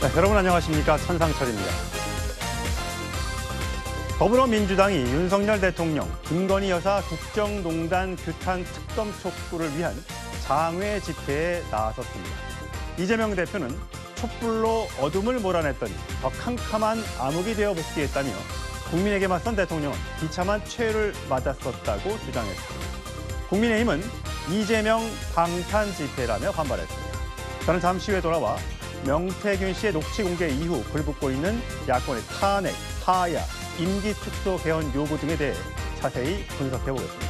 네, 여러분 안녕하십니까. 천상철입니다. 더불어민주당이 윤석열 대통령, 김건희 여사 국정농단 규탄 특검 촉구를 위한 장외 집회에 나섰습니다. 이재명 대표는 촛불로 어둠을 몰아냈더니 더 캄캄한 암흑이 되어 복귀했다며 국민에게 맞선 대통령은 비참한 최후를 맞았었다고 주장했습니다. 국민의힘은 이재명 방탄 집회라며 반발했습니다. 저는 잠시 후에 돌아와 명태균 씨의 녹취 공개 이후 불붙고 있는 야권의 탄핵, 하야, 임기 축소 개헌 요구 등에 대해 자세히 분석해 보겠습니다.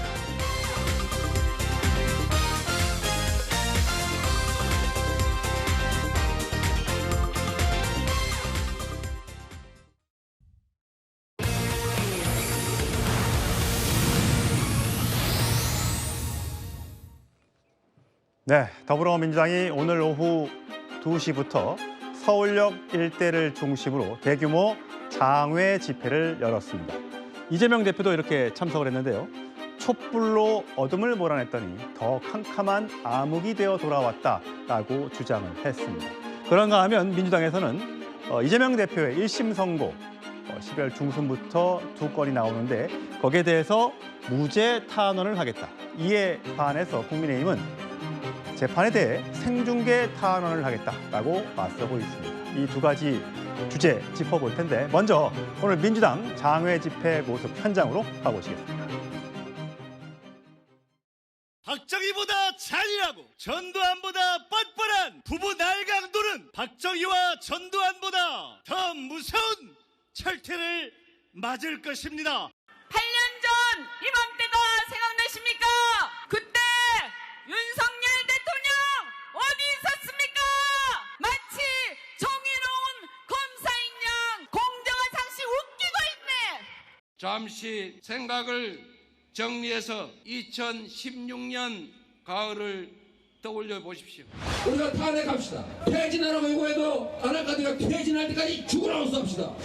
네, 더불어민주당이 오늘 오후 2시부터 서울역 일대를 중심으로 대규모 장외 집회를 열었습니다. 이재명 대표도 이렇게 참석을 했는데요. 촛불로 어둠을 몰아냈더니 더 캄캄한 암흑이 되어 돌아왔다라고 주장을 했습니다. 그런가 하면 민주당에서는 이재명 대표의 1심 선고 12월 중순부터 2건이 나오는데 거기에 대해서 무죄 탄원을 하겠다. 이에 반해서 국민의힘은 재판에 대해 생중계 탄원을 하겠다라고 맞서고 있습니다. 이 두 가지 주제 짚어볼 텐데 먼저 오늘 민주당 장외 집회 모습 현장으로 가보시겠습니다. 박정희보다 잔인하고 전두환보다 뻔뻔한 부부 날강도는 박정희와 전두환보다 더 무서운 철퇴를 맞을 것입니다. 8년 전 이맘때가 생각나십니까? 그때 윤석열 대통령 어디 있었습니까? 마치 정의로운 검사인 양 공정한 상식 웃기고 있네. 잠시 생각을 정리해서 2016년 가을을 떠올려 보십시오. 우리가 탄핵합시다. 퇴진하라고 요구해도 안 할 거니까 퇴진할 때까지 죽으라고 쌉시다.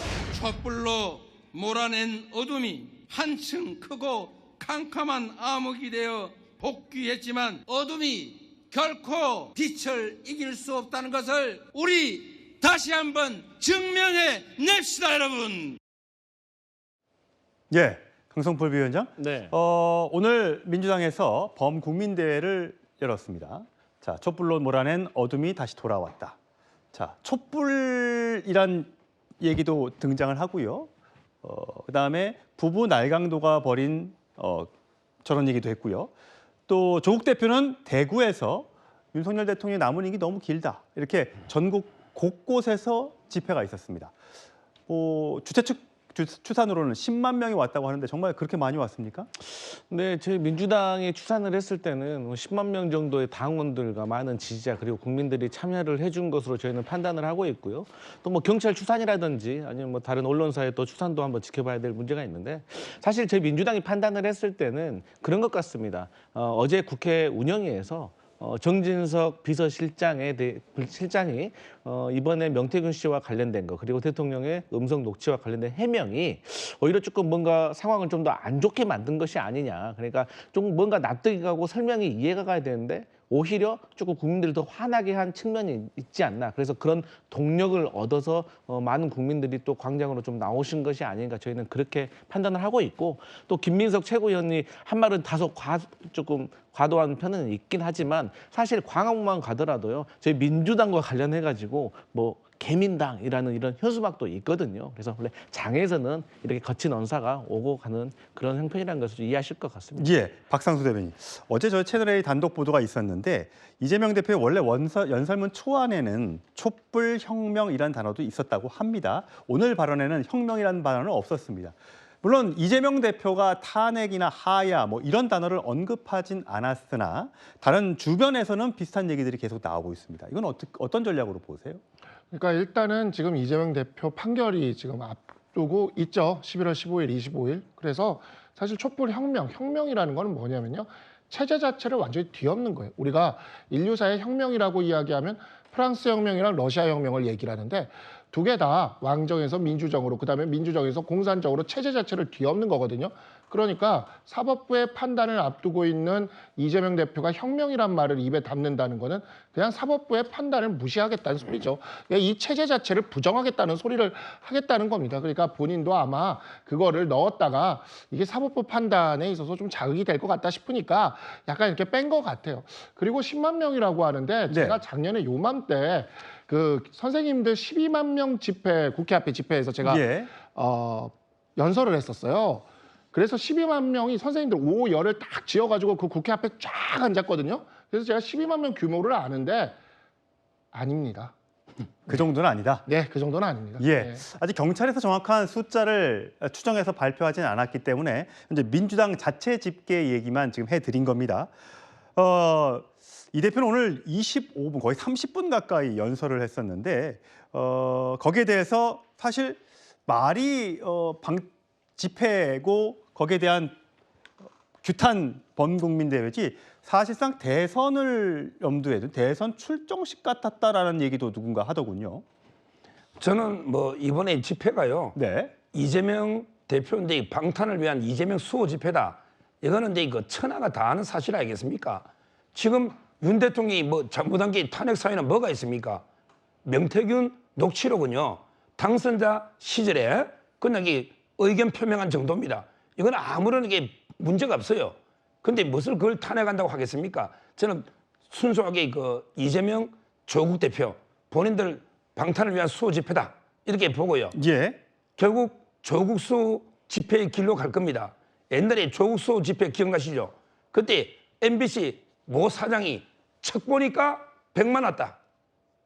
촛불로 몰아낸 어둠이 한층 크고 캄캄한 암흑이 되어 복귀했지만 어둠이 결코 빛을 이길 수 없다는 것을 우리 다시 한번 증명해 냅시다, 여러분. 예, 강성풀 비위원장. 네. 오늘 민주당에서 범국민대회를 열었습니다. 자, 촛불로 몰아낸 어둠이 다시 돌아왔다. 자, 촛불이란 얘기도 등장을 하고요. 그다음에 부부 날강도가 벌인 저런 얘기도 했고요. 또 조국 대표는 대구에서 윤석열 대통령의 남은 임기 너무 길다. 이렇게 전국 곳곳에서 집회가 있었습니다. 주최 측 추산으로는 10만 명이 왔다고 하는데 정말 그렇게 많이 왔습니까? 네, 저희 민주당이 추산을 했을 때는 10만 명 정도의 당원들과 많은 지지자 그리고 국민들이 참여를 해준 것으로 저희는 판단을 하고 있고요. 또 뭐 경찰 추산이라든지 아니면 뭐 다른 언론사의 또 추산도 한번 지켜봐야 될 문제가 있는데 사실 저희 민주당이 판단을 했을 때는 그런 것 같습니다. 어제 국회 운영위에서 정진석 비서실장이 이번에 명태균 씨와 관련된 거 그리고 대통령의 음성 녹취와 관련된 해명이 오히려 조금 뭔가 상황을 좀 더 안 좋게 만든 것이 아니냐. 그러니까 좀 뭔가 납득이 가고 설명이 이해가 가야 되는데 오히려 조금 국민들을 더 화나게 한 측면이 있지 않나. 그래서 그런 동력을 얻어서 많은 국민들이 또 광장으로 좀 나오신 것이 아닌가 저희는 그렇게 판단을 하고 있고 또 김민석 최고위원이 한 말은 다소 조금 과도한 편은 있긴 하지만 사실 광화문만 가더라도요. 저희 민주당과 관련해가지고 뭐 개민당이라는 이런 현수막도 있거든요. 그래서 원래 장에서는 이렇게 거친 언사가 오고 가는 그런 형편이라는 것을 좀 이해하실 것 같습니다. 예, 박상수 대변인. 어제 저희 채널A 단독 보도가 있었는데 이재명 대표의 원래 연설문 초안에는 촛불혁명이라는 단어도 있었다고 합니다. 오늘 발언에는 혁명이라는 발언은 없었습니다. 물론 이재명 대표가 탄핵이나 하야 뭐 이런 단어를 언급하진 않았으나 다른 주변에서는 비슷한 얘기들이 계속 나오고 있습니다. 이건 어떤 전략으로 보세요? 그러니까 일단은 지금 이재명 대표 판결이 지금 앞두고 있죠. 11월 15일, 25일. 그래서 사실 촛불혁명이라는 건 뭐냐면요. 체제 자체를 완전히 뒤엎는 거예요. 우리가 인류사의 혁명이라고 이야기하면 프랑스 혁명이랑 러시아 혁명을 얘기를 하는데 두 개 다 왕정에서 민주정으로 그다음에 민주정에서 공산정으로 체제 자체를 뒤엎는 거거든요. 그러니까 사법부의 판단을 앞두고 있는 이재명 대표가 혁명이란 말을 입에 담는다는 거는 그냥 사법부의 판단을 무시하겠다는 소리죠. 그러니까 이 체제 자체를 부정하겠다는 소리를 하겠다는 겁니다. 그러니까 본인도 아마 그거를 넣었다가 이게 사법부 판단에 있어서 좀 자극이 될 것 같다 싶으니까 약간 이렇게 뺀 것 같아요. 그리고 10만 명이라고 하는데 제가 작년에 요맘때 그 선생님들 12만 명 집회, 국회 앞에 집회에서 제가 예. 연설을 했었어요. 그래서 12만 명이 선생님들 오열을 딱 지어가지고 그 국회 앞에 쫙 앉았거든요. 그래서 제가 12만 명 규모를 아는데 아닙니다. 그 정도는 아니다. 네, 그 정도는 아닙니다. 예, 네. 아직 경찰에서 정확한 숫자를 추정해서 발표하지는 않았기 때문에 이제 민주당 자체 집계 얘기만 지금 해드린 겁니다. 이 대표는 오늘 25분, 거의 30분 가까이 연설을 했었는데 거기에 대해서 사실 말이 집회고 거기에 대한 규탄 범국민대회지 사실상 대선을 염두에 둔 대선 출정식 같았다라는 얘기도 누군가 하더군요. 저는 뭐 이번에 집회가요. 네. 이재명 대표인데 방탄을 위한 이재명 수호 집회다. 이거는 이제 그 천하가 다 아는 사실 아니겠습니까? 지금 윤 대통령이 뭐 잘못한 게 탄핵 사유는 뭐가 있습니까? 명태균 녹취록은요. 당선자 시절에 그냥 이 의견 표명한 정도입니다. 이건 아무런 이게 문제가 없어요. 근데 무엇을 그걸 탄핵한다고 하겠습니까? 저는 순수하게 그 이재명 조국 대표 본인들 방탄을 위한 수호 집회다 이렇게 보고요. 예. 결국 조국 수호 집회의 길로 갈 겁니다. 옛날에 조국 수호 집회 기억나시죠? 그때 MBC 모 사장이 책 보니까 100만 왔다.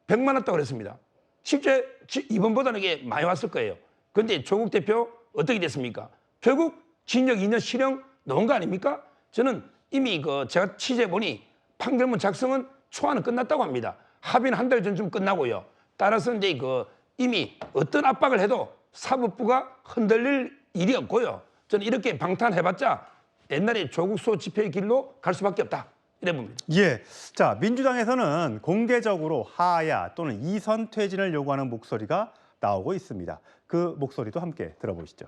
100만 왔다 그랬습니다. 실제 이번보다는 이게 많이 왔을 거예요. 그런데 조국 대표 어떻게 됐습니까? 결국 징역 2년 실형 넣은 거 아닙니까? 저는 이미 그 제가 취재해 보니 판결문 작성은 초안은 끝났다고 합니다. 합의는 한 달 전쯤 끝나고요. 따라서 이제 그 이미 어떤 압박을 해도 사법부가 흔들릴 일이 없고요. 저는 이렇게 방탄해봤자 옛날에 조국 수호 집회의 길로 갈 수밖에 없다. 이래 봅니다. 예. 자, 민주당에서는 공개적으로 하야 또는 이선 퇴진을 요구하는 목소리가 나오고 있습니다. 그 목소리도 함께 들어보시죠.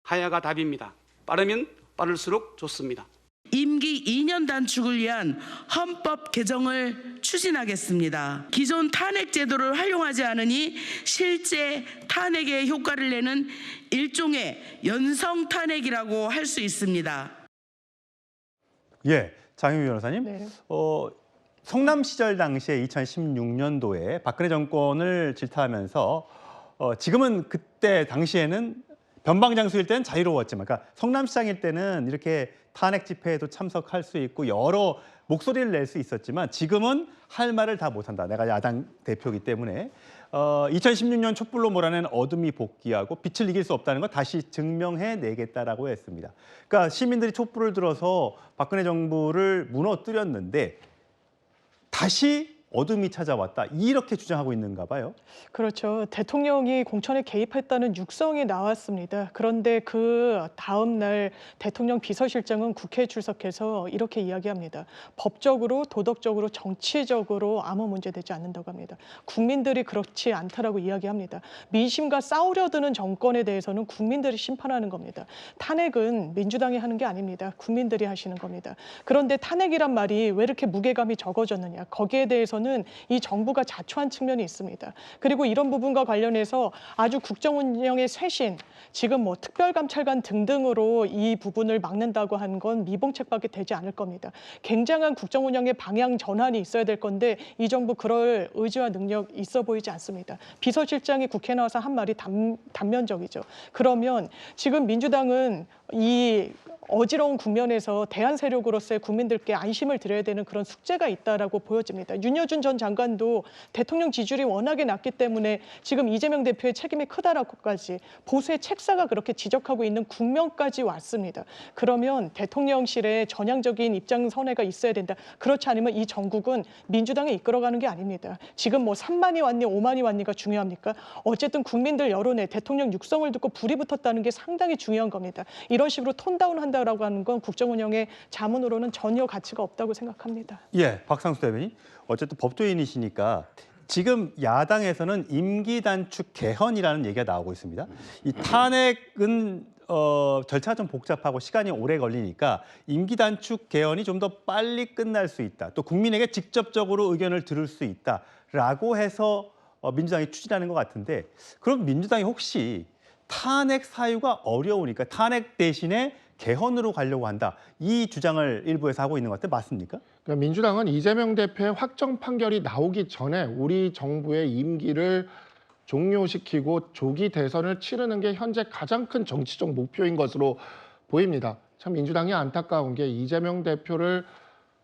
하야가 답입니다. 빠르면 빠를수록 좋습니다. 임기 2년 단축을 위한 헌법 개정을 추진하겠습니다. 기존 탄핵 제도를 활용하지 않으니 실제 탄핵에 효과를 내는 일종의 연성 탄핵이라고 할 수 있습니다. 예, 장윤 변호사님. 네. 성남 시절 당시에 2016년도에 박근혜 정권을 질타하면서 지금은 그때 당시에는 변방장수일 때는 자유로웠지만, 그러니까 성남시장일 때는 이렇게 탄핵 집회에도 참석할 수 있고 여러 목소리를 낼 수 있었지만 지금은 할 말을 다 못한다. 내가 야당 대표이기 때문에 2016년 촛불로 몰아낸 어둠이 복귀하고 빛을 이길 수 없다는 걸 다시 증명해내겠다라고 했습니다. 그러니까 시민들이 촛불을 들어서 박근혜 정부를 무너뜨렸는데 다시 어둠이 찾아왔다. 이렇게 주장하고 있는가 봐요. 그렇죠. 대통령이 공천에 개입했다는 육성이 나왔습니다. 그런데 그 다음 날 대통령 비서실장은 국회에 출석해서 이렇게 이야기합니다. 법적으로, 도덕적으로, 정치적으로 아무 문제되지 않는다고 합니다. 국민들이 그렇지 않다라고 이야기합니다. 민심과 싸우려 드는 정권에 대해서는 국민들이 심판하는 겁니다. 탄핵은 민주당이 하는 게 아닙니다. 국민들이 하시는 겁니다. 그런데 탄핵이란 말이 왜 이렇게 무게감이 적어졌느냐. 거기에 대해서는 이 정부가 자초한 측면이 있습니다. 그리고 이런 부분과 관련해서 아주 국정 운영의 쇄신, 지금 뭐 특별감찰관 등등으로 이 부분을 막는다고 한 건 미봉책밖에 되지 않을 겁니다. 굉장한 국정 운영의 방향 전환이 있어야 될 건데 이 정부 그럴 의지와 능력 있어 보이지 않습니다. 비서실장이 국회에 나와서 한 말이 단면적이죠. 그러면 지금 민주당은 이 어지러운 국면에서 대안 세력으로서의 국민들께 안심을 드려야 되는 그런 숙제가 있다라고 보여집니다. 윤여준 전 장관도 대통령 지지율이 워낙에 낮기 때문에 지금 이재명 대표의 책임이 크다라고까지 보수의 책사가 그렇게 지적하고 있는 국면까지 왔습니다. 그러면 대통령실에 전향적인 입장 선회가 있어야 된다. 그렇지 않으면 이 전국은 민주당이 이끌어가는 게 아닙니다. 지금 뭐 3만이 왔니 5만이 왔니가 중요합니까? 어쨌든 국민들 여론에 대통령 육성을 듣고 불이 붙었다는 게 상당히 중요한 겁니다. 이런 식으로 톤다운한다 라고 하는 건 국정 운영의 자문으로는 전혀 가치가 없다고 생각합니다. 예, 박상수 대변인. 어쨌든 법조인이시니까 지금 야당에서는 임기 단축 개헌이라는 얘기가 나오고 있습니다. 이 탄핵은 절차가 좀 복잡하고 시간이 오래 걸리니까 임기 단축 개헌이 좀 더 빨리 끝날 수 있다. 또 국민에게 직접적으로 의견을 들을 수 있다라고 해서 민주당이 추진하는 것 같은데 그럼 민주당이 혹시 탄핵 사유가 어려우니까 탄핵 대신에 개헌으로 가려고 한다. 이 주장을 일부에서 하고 있는 것 같아요. 맞습니까? 그러니까 민주당은 이재명 대표의 확정 판결이 나오기 전에 우리 정부의 임기를 종료시키고 조기 대선을 치르는 게 현재 가장 큰 정치적 목표인 것으로 보입니다. 참 민주당이 안타까운 게 이재명 대표를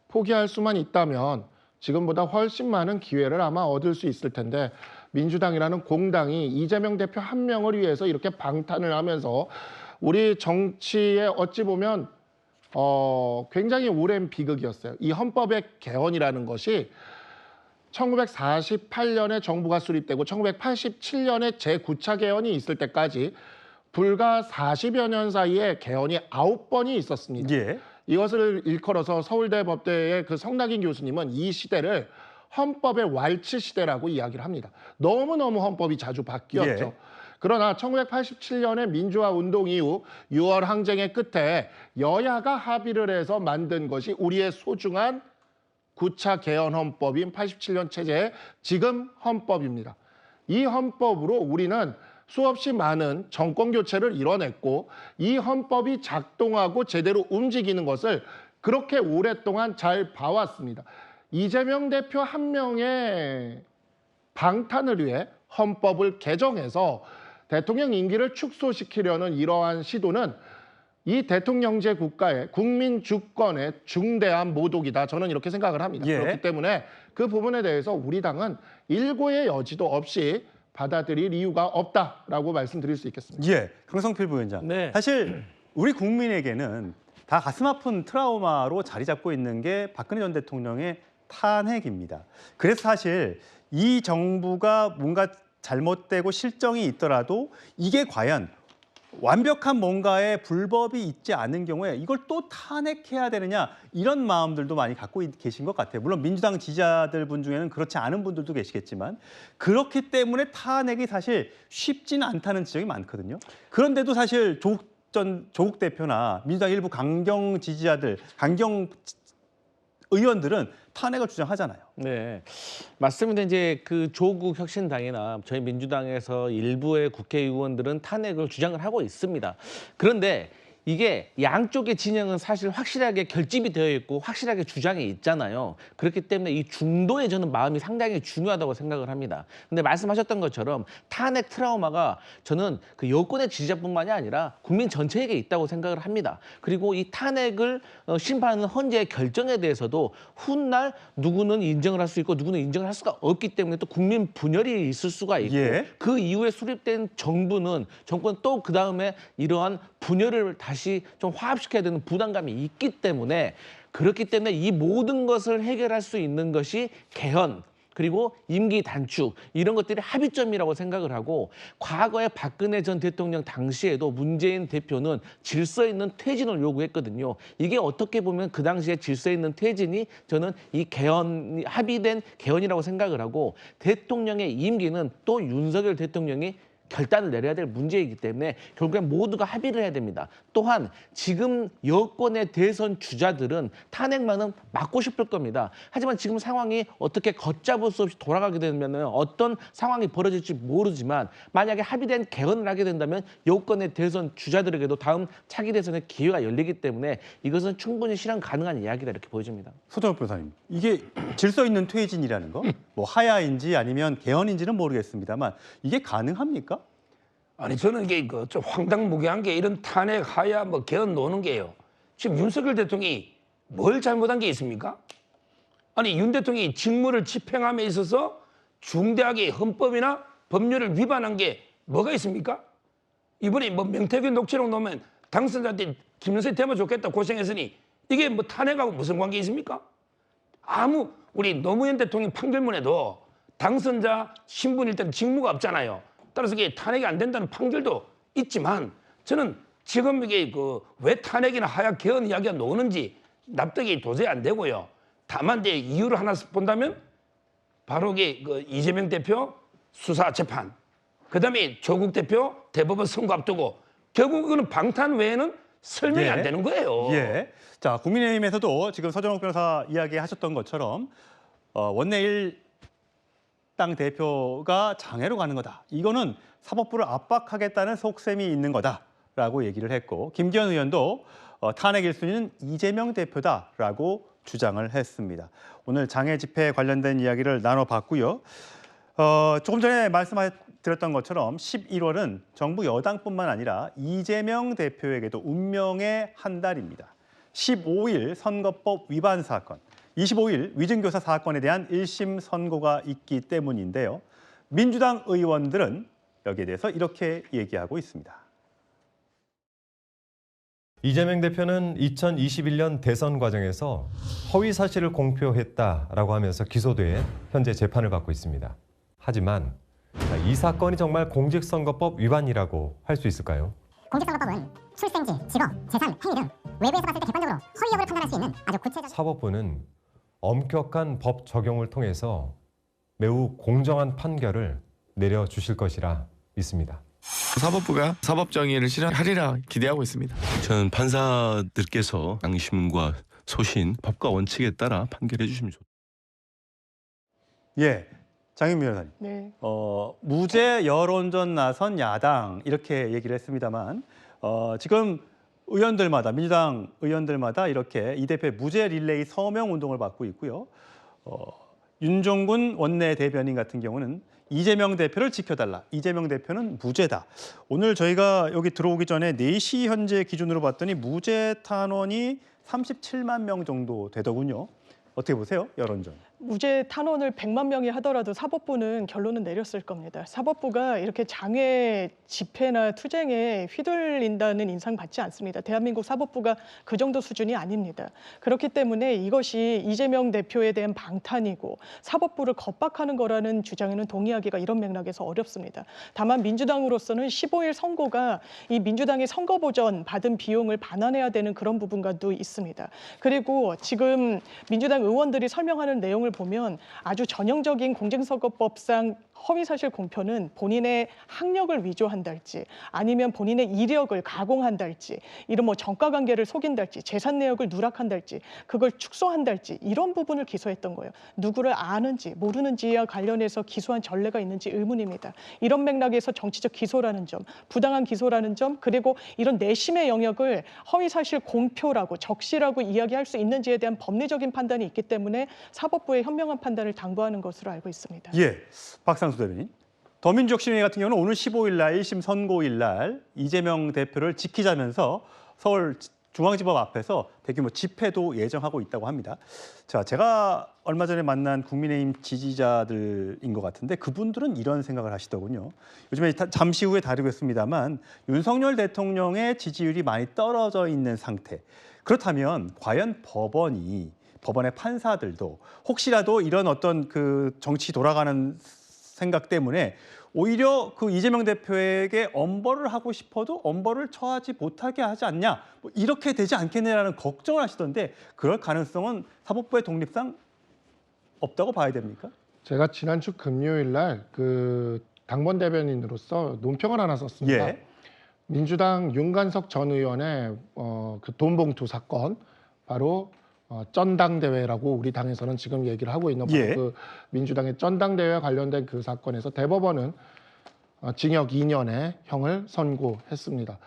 포기할 수만 있다면 지금보다 훨씬 많은 기회를 아마 얻을 수 있을 텐데 민주당이라는 공당이 이재명 대표 한 명을 위해서 이렇게 방탄을 하면서 우리 정치에 어찌 보면 굉장히 오랜 비극이었어요. 이 헌법의 개헌이라는 것이 1948년에 정부가 수립되고 1987년에 제9차 개헌이 있을 때까지 불과 40여 년 사이에 개헌이 9번이 있었습니다. 예. 이것을 일컬어서 서울대 법대의 그 성낙인 교수님은 이 시대를 헌법의 왈츠 시대라고 이야기를 합니다. 너무너무 헌법이 자주 바뀌었죠. 예. 그러나 1987년의 민주화 운동 이후 6월 항쟁의 끝에 여야가 합의를 해서 만든 것이 우리의 소중한 9차 개헌 헌법인 87년 체제의 지금 헌법입니다. 이 헌법으로 우리는 수없이 많은 정권 교체를 이뤄냈고 이 헌법이 작동하고 제대로 움직이는 것을 그렇게 오랫동안 잘 봐왔습니다. 이재명 대표 한 명의 방탄을 위해 헌법을 개정해서 대통령 임기를 축소시키려는 이러한 시도는 이 대통령제 국가의 국민 주권의 중대한 모독이다. 저는 이렇게 생각을 합니다. 예. 그렇기 때문에 그 부분에 대해서 우리 당은 일고의 여지도 없이 받아들일 이유가 없다라고 말씀드릴 수 있겠습니다. 예, 강성필 부위원장. 네. 사실 우리 국민에게는 다 가슴 아픈 트라우마로 자리 잡고 있는 게 박근혜 전 대통령의 탄핵입니다. 그래서 사실 이 정부가 뭔가 잘못되고 실정이 있더라도 이게 과연 완벽한 뭔가의 불법이 있지 않은 경우에 이걸 또 탄핵해야 되느냐 이런 마음들도 많이 갖고 계신 것 같아요. 물론 민주당 지지자들 분 중에는 그렇지 않은 분들도 계시겠지만 그렇기 때문에 탄핵이 사실 쉽지는 않다는 지적이 많거든요. 그런데도 사실 조국 대표나 민주당 일부 강경 지지자들, 강경 의원들은 탄핵을 주장하잖아요. 네, 맞습니다. 이제 그 조국 혁신당이나 저희 민주당에서 일부의 국회의원들은 탄핵을 주장을 하고 있습니다. 그런데 이게 양쪽의 진영은 사실 확실하게 결집이 되어 있고 확실하게 주장이 있잖아요. 그렇기 때문에 이 중도에 저는 마음이 상당히 중요하다고 생각을 합니다. 근데 말씀하셨던 것처럼 탄핵 트라우마가 저는 그 여권의 지지자뿐만이 아니라 국민 전체에게 있다고 생각을 합니다. 그리고 이 탄핵을 심판하는 헌재의 결정에 대해서도 훗날 누구는 인정을 할 수 있고 누구는 인정을 할 수가 없기 때문에 또 국민 분열이 있을 수가 있고 예. 그 이후에 수립된 정권은 또 그다음에 이러한 분열을 다시 좀 화합시켜야 되는 부담감이 있기 때문에 그렇기 때문에 이 모든 것을 해결할 수 있는 것이 개헌 그리고 임기 단축 이런 것들이 합의점이라고 생각을 하고 과거에 박근혜 전 대통령 당시에도 문재인 대표는 질서 있는 퇴진을 요구했거든요. 이게 어떻게 보면 그 당시에 질서 있는 퇴진이 저는 이 개헌 합의된 개헌이라고 생각을 하고 대통령의 임기는 또 윤석열 대통령이 결단을 내려야 될 문제이기 때문에 결국엔 모두가 합의를 해야 됩니다. 또한 지금 여권의 대선 주자들은 탄핵만은 막고 싶을 겁니다. 하지만 지금 상황이 어떻게 걷잡을 수 없이 돌아가게 되면 어떤 상황이 벌어질지 모르지만 만약에 합의된 개헌을 하게 된다면 여권의 대선 주자들에게도 다음 차기 대선의 기회가 열리기 때문에 이것은 충분히 실현 가능한 이야기다 이렇게 보여집니다. 소정욱 변호사님, 이게 질서 있는 퇴진이라는 거, 뭐 하야인지 아니면 개헌인지는 모르겠습니다만 이게 가능합니까? 아니 저는 이게 좀 황당무계한 게 이런 탄핵 하야 뭐 개헌 노는 게요. 지금 윤석열 대통령이 뭘 잘못한 게 있습니까? 아니 윤 대통령이 직무를 집행함에 있어서 중대하게 헌법이나 법률을 위반한 게 뭐가 있습니까? 이번에 뭐 명태균 녹취록 놓으면 당선자한테 김영세 대면 좋겠다 고생했으니 이게 뭐 탄핵하고 무슨 관계 있습니까? 우리 노무현 대통령 판결문에도 당선자 신분일 때는 직무가 없잖아요. 따라서 이게 탄핵이 안 된다는 판결도 있지만 저는 지금 이게 왜 탄핵이나 하야 개헌 이야기가 나오는지 납득이 도저히 안 되고요. 다만 이제 이유를 하나 본다면 바로 이게 이재명 대표 수사 재판, 그다음에 조국 대표 대법원 선고 앞두고 결국 그거는 방탄 외에는 설명이 안 되는 거예요. 예. 자, 국민의힘에서도 지금 서정욱 변호사 이야기하셨던 것처럼 원내 1당 대표가 장애로 가는 거다. 이거는 사법부를 압박하겠다는 속셈이 있는 거다라고 얘기를 했고, 김기현 의원도 탄핵 1순위는 이재명 대표다라고 주장을 했습니다. 오늘 장애 집회 관련된 이야기를 나눠봤고요. 조금 전에 말씀드렸던 것처럼 11월은 정부 여당뿐만 아니라 이재명 대표에게도 운명의 한 달입니다. 15일 선거법 위반 사건, 25일 위증교사 사건에 대한 1심 선고가 있기 때문인데요. 민주당 의원들은 여기에 대해서 이렇게 얘기하고 있습니다. 이재명 대표는 2021년 대선 과정에서 허위 사실을 공표했다라고 하면서 기소돼 현재 재판을 받고 있습니다. 하지만 이 사건이 정말 공직선거법 위반이라고 할 수 있을까요? 공직선거법은 출생지, 직업, 재산, 행위 등 외부에서 봤을 때 객관적으로 허위 여부를 판단할 수 있는 아주 구체적... 사법부는 엄격한 법 적용을 통해서 매우 공정한 판결을 내려주실 것이라 믿습니다. 사법부가 사법 정의를 실현하리라 기대하고 있습니다. 저는 판사들께서 양심과 소신, 법과 원칙에 따라 판결해 주시면 좋습니다. 예, 장윤미 변호사님. 네. 무죄 여론전 나선 야당 이렇게 얘기를 했습니다만 지금 의원들마다 민주당 의원들마다 이렇게 이 대표의 무죄 릴레이 서명 운동을 받고 있고요. 윤종군 원내 대변인 같은 경우는 이재명 대표를 지켜달라. 이재명 대표는 무죄다. 오늘 저희가 여기 들어오기 전에 4시 현재 기준으로 봤더니 무죄 탄원이 37만 명 정도 되더군요. 어떻게 보세요? 여론전. 무죄 탄원을 100만 명이 하더라도 사법부는 결론은 내렸을 겁니다. 사법부가 이렇게 장외 집회나 투쟁에 휘둘린다는 인상 받지 않습니다. 대한민국 사법부가 그 정도 수준이 아닙니다. 그렇기 때문에 이것이 이재명 대표에 대한 방탄이고 사법부를 겁박하는 거라는 주장에는 동의하기가 이런 맥락에서 어렵습니다. 다만 민주당으로서는 15일 선고가 이 민주당의 선거 보전 받은 비용을 반환해야 되는 그런 부분과도 있습니다. 그리고 지금 민주당 의원들이 설명하는 내용을 보면 아주 전형적인 공직선거법상 허위사실 공표는 본인의 학력을 위조한달지 아니면 본인의 이력을 가공한달지 이런 뭐 정가관계를 속인달지 재산 내역을 누락한달지 그걸 축소한달지 이런 부분을 기소했던 거예요. 누구를 아는지 모르는지와 관련해서 기소한 전례가 있는지 의문입니다. 이런 맥락에서 정치적 기소라는 점, 부당한 기소라는 점 그리고 이런 내심의 영역을 허위사실 공표라고 적시라고 이야기할 수 있는지에 대한 법리적인 판단이 있기 때문에 사법부의 현명한 판단을 당부하는 것으로 알고 있습니다. 예, 박상수 대변인. 더민주혁신회 같은 경우는 오늘 15일 날 1심 선고일 날 이재명 대표를 지키자면서 서울 중앙지법 앞에서 대규모 집회도 예정하고 있다고 합니다. 자, 제가 얼마 전에 만난 국민의힘 지지자들인 것 같은데 그분들은 이런 생각을 하시더군요. 요즘에 잠시 후에 다루겠습니다만 윤석열 대통령의 지지율이 많이 떨어져 있는 상태. 그렇다면 과연 법원의 판사들도 혹시라도 이런 어떤 그 정치 돌아가는 생각 때문에 오히려 그 이재명 대표에게 엄벌을 하고 싶어도 엄벌을 처하지 못하게 하지 않냐, 뭐 이렇게 되지 않겠느냐라는 걱정을 하시던데 그럴 가능성은 사법부의 독립상 없다고 봐야 됩니까? 제가 지난주 금요일 날 그 당번 대변인으로서 논평을 하나 썼습니다. 예. 민주당 윤관석 전 의원의 그 돈봉투 사건, 바로 전당대회라고 우리 당에서는 지금 얘기를 하고 있는 바로 그 민주당의 전당대회와 관련된 그 사건에서 대법원은 징역 2년의 형을 선고했습니다.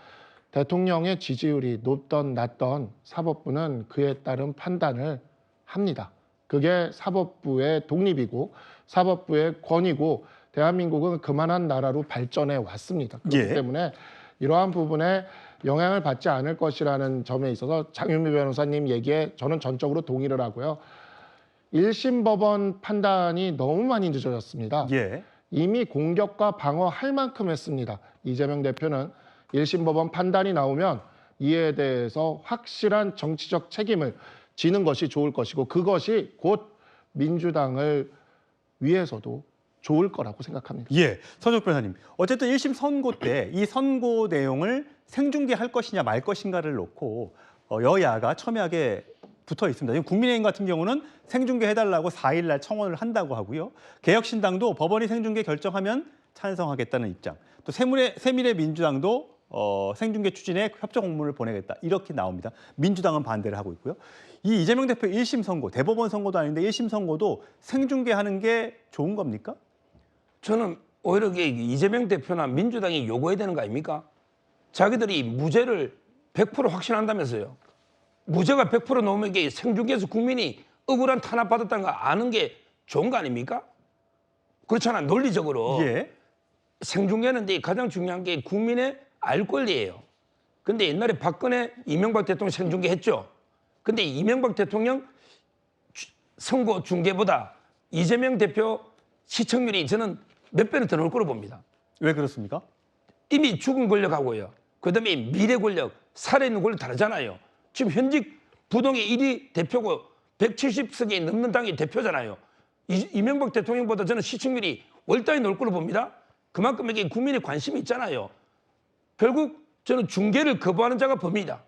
대통령의 지지율이 높던 낮던 사법부는 그에 따른 판단을 합니다. 그게 사법부의 독립이고 사법부의 권위고 대한민국은 그만한 나라로 발전해 왔습니다. 그렇기 때문에 이러한 부분에 영향을 받지 않을 것이라는 점에 있어서 장윤미 변호사님 얘기에 저는 전적으로 동의를 하고요. 1심 법원 판단이 너무 많이 늦어졌습니다. 이미 공격과 방어할 만큼 했습니다. 이재명 대표는 1심 법원 판단이 나오면 이에 대해서 확실한 정치적 책임을 지는 것이 좋을 것이고 그것이 곧 민주당을 위해서도 좋을 거라고 생각합니다. 예, 서정욱 변호사님. 어쨌든 1심 선고 때 이 선고 내용을 생중계할 것이냐 말 것인가를 놓고 여야가 첨예하게 붙어 있습니다. 지금 국민의힘 같은 경우는 생중계해달라고 4일 날 청원을 한다고 하고요. 개혁신당도 법원이 생중계 결정하면 찬성하겠다는 입장. 또 새미래민주당도 생중계 추진에 협조 공문을 보내겠다 이렇게 나옵니다. 민주당은 반대를 하고 있고요. 이 이재명 대표 1심 선고, 대법원 선고도 아닌데 1심 선고도 생중계하는 게 좋은 겁니까? 저는 오히려 이재명 대표나 민주당이 요구해야 되는 거 아닙니까? 자기들이 무죄를 100% 확신한다면서요. 무죄가 100% 나오면 이게 생중계에서 국민이 억울한 탄압받았다는 거 아는 게 좋은 거 아닙니까? 그렇잖아, 논리적으로. 예. 생중계는 가장 중요한 게 국민의 알 권리예요. 근데 옛날에 박근혜, 이명박 대통령 생중계 했죠. 근데 이명박 대통령 선거 중계보다 이재명 대표 시청률이 저는 몇 배는 더 나올 거로 봅니다. 왜 그렇습니까? 이미 죽은 권력하고요. 그다음에 미래 권력, 살아있는 권력 다르잖아요. 지금 현직 부동의 1위 대표고 170석이 넘는 당의 대표잖아요. 이명박 대통령보다 저는 시청률이 월단이 나올 거로 봅니다. 그만큼 이게 국민의 관심이 있잖아요. 결국 저는 중계를 거부하는 자가 범인이다.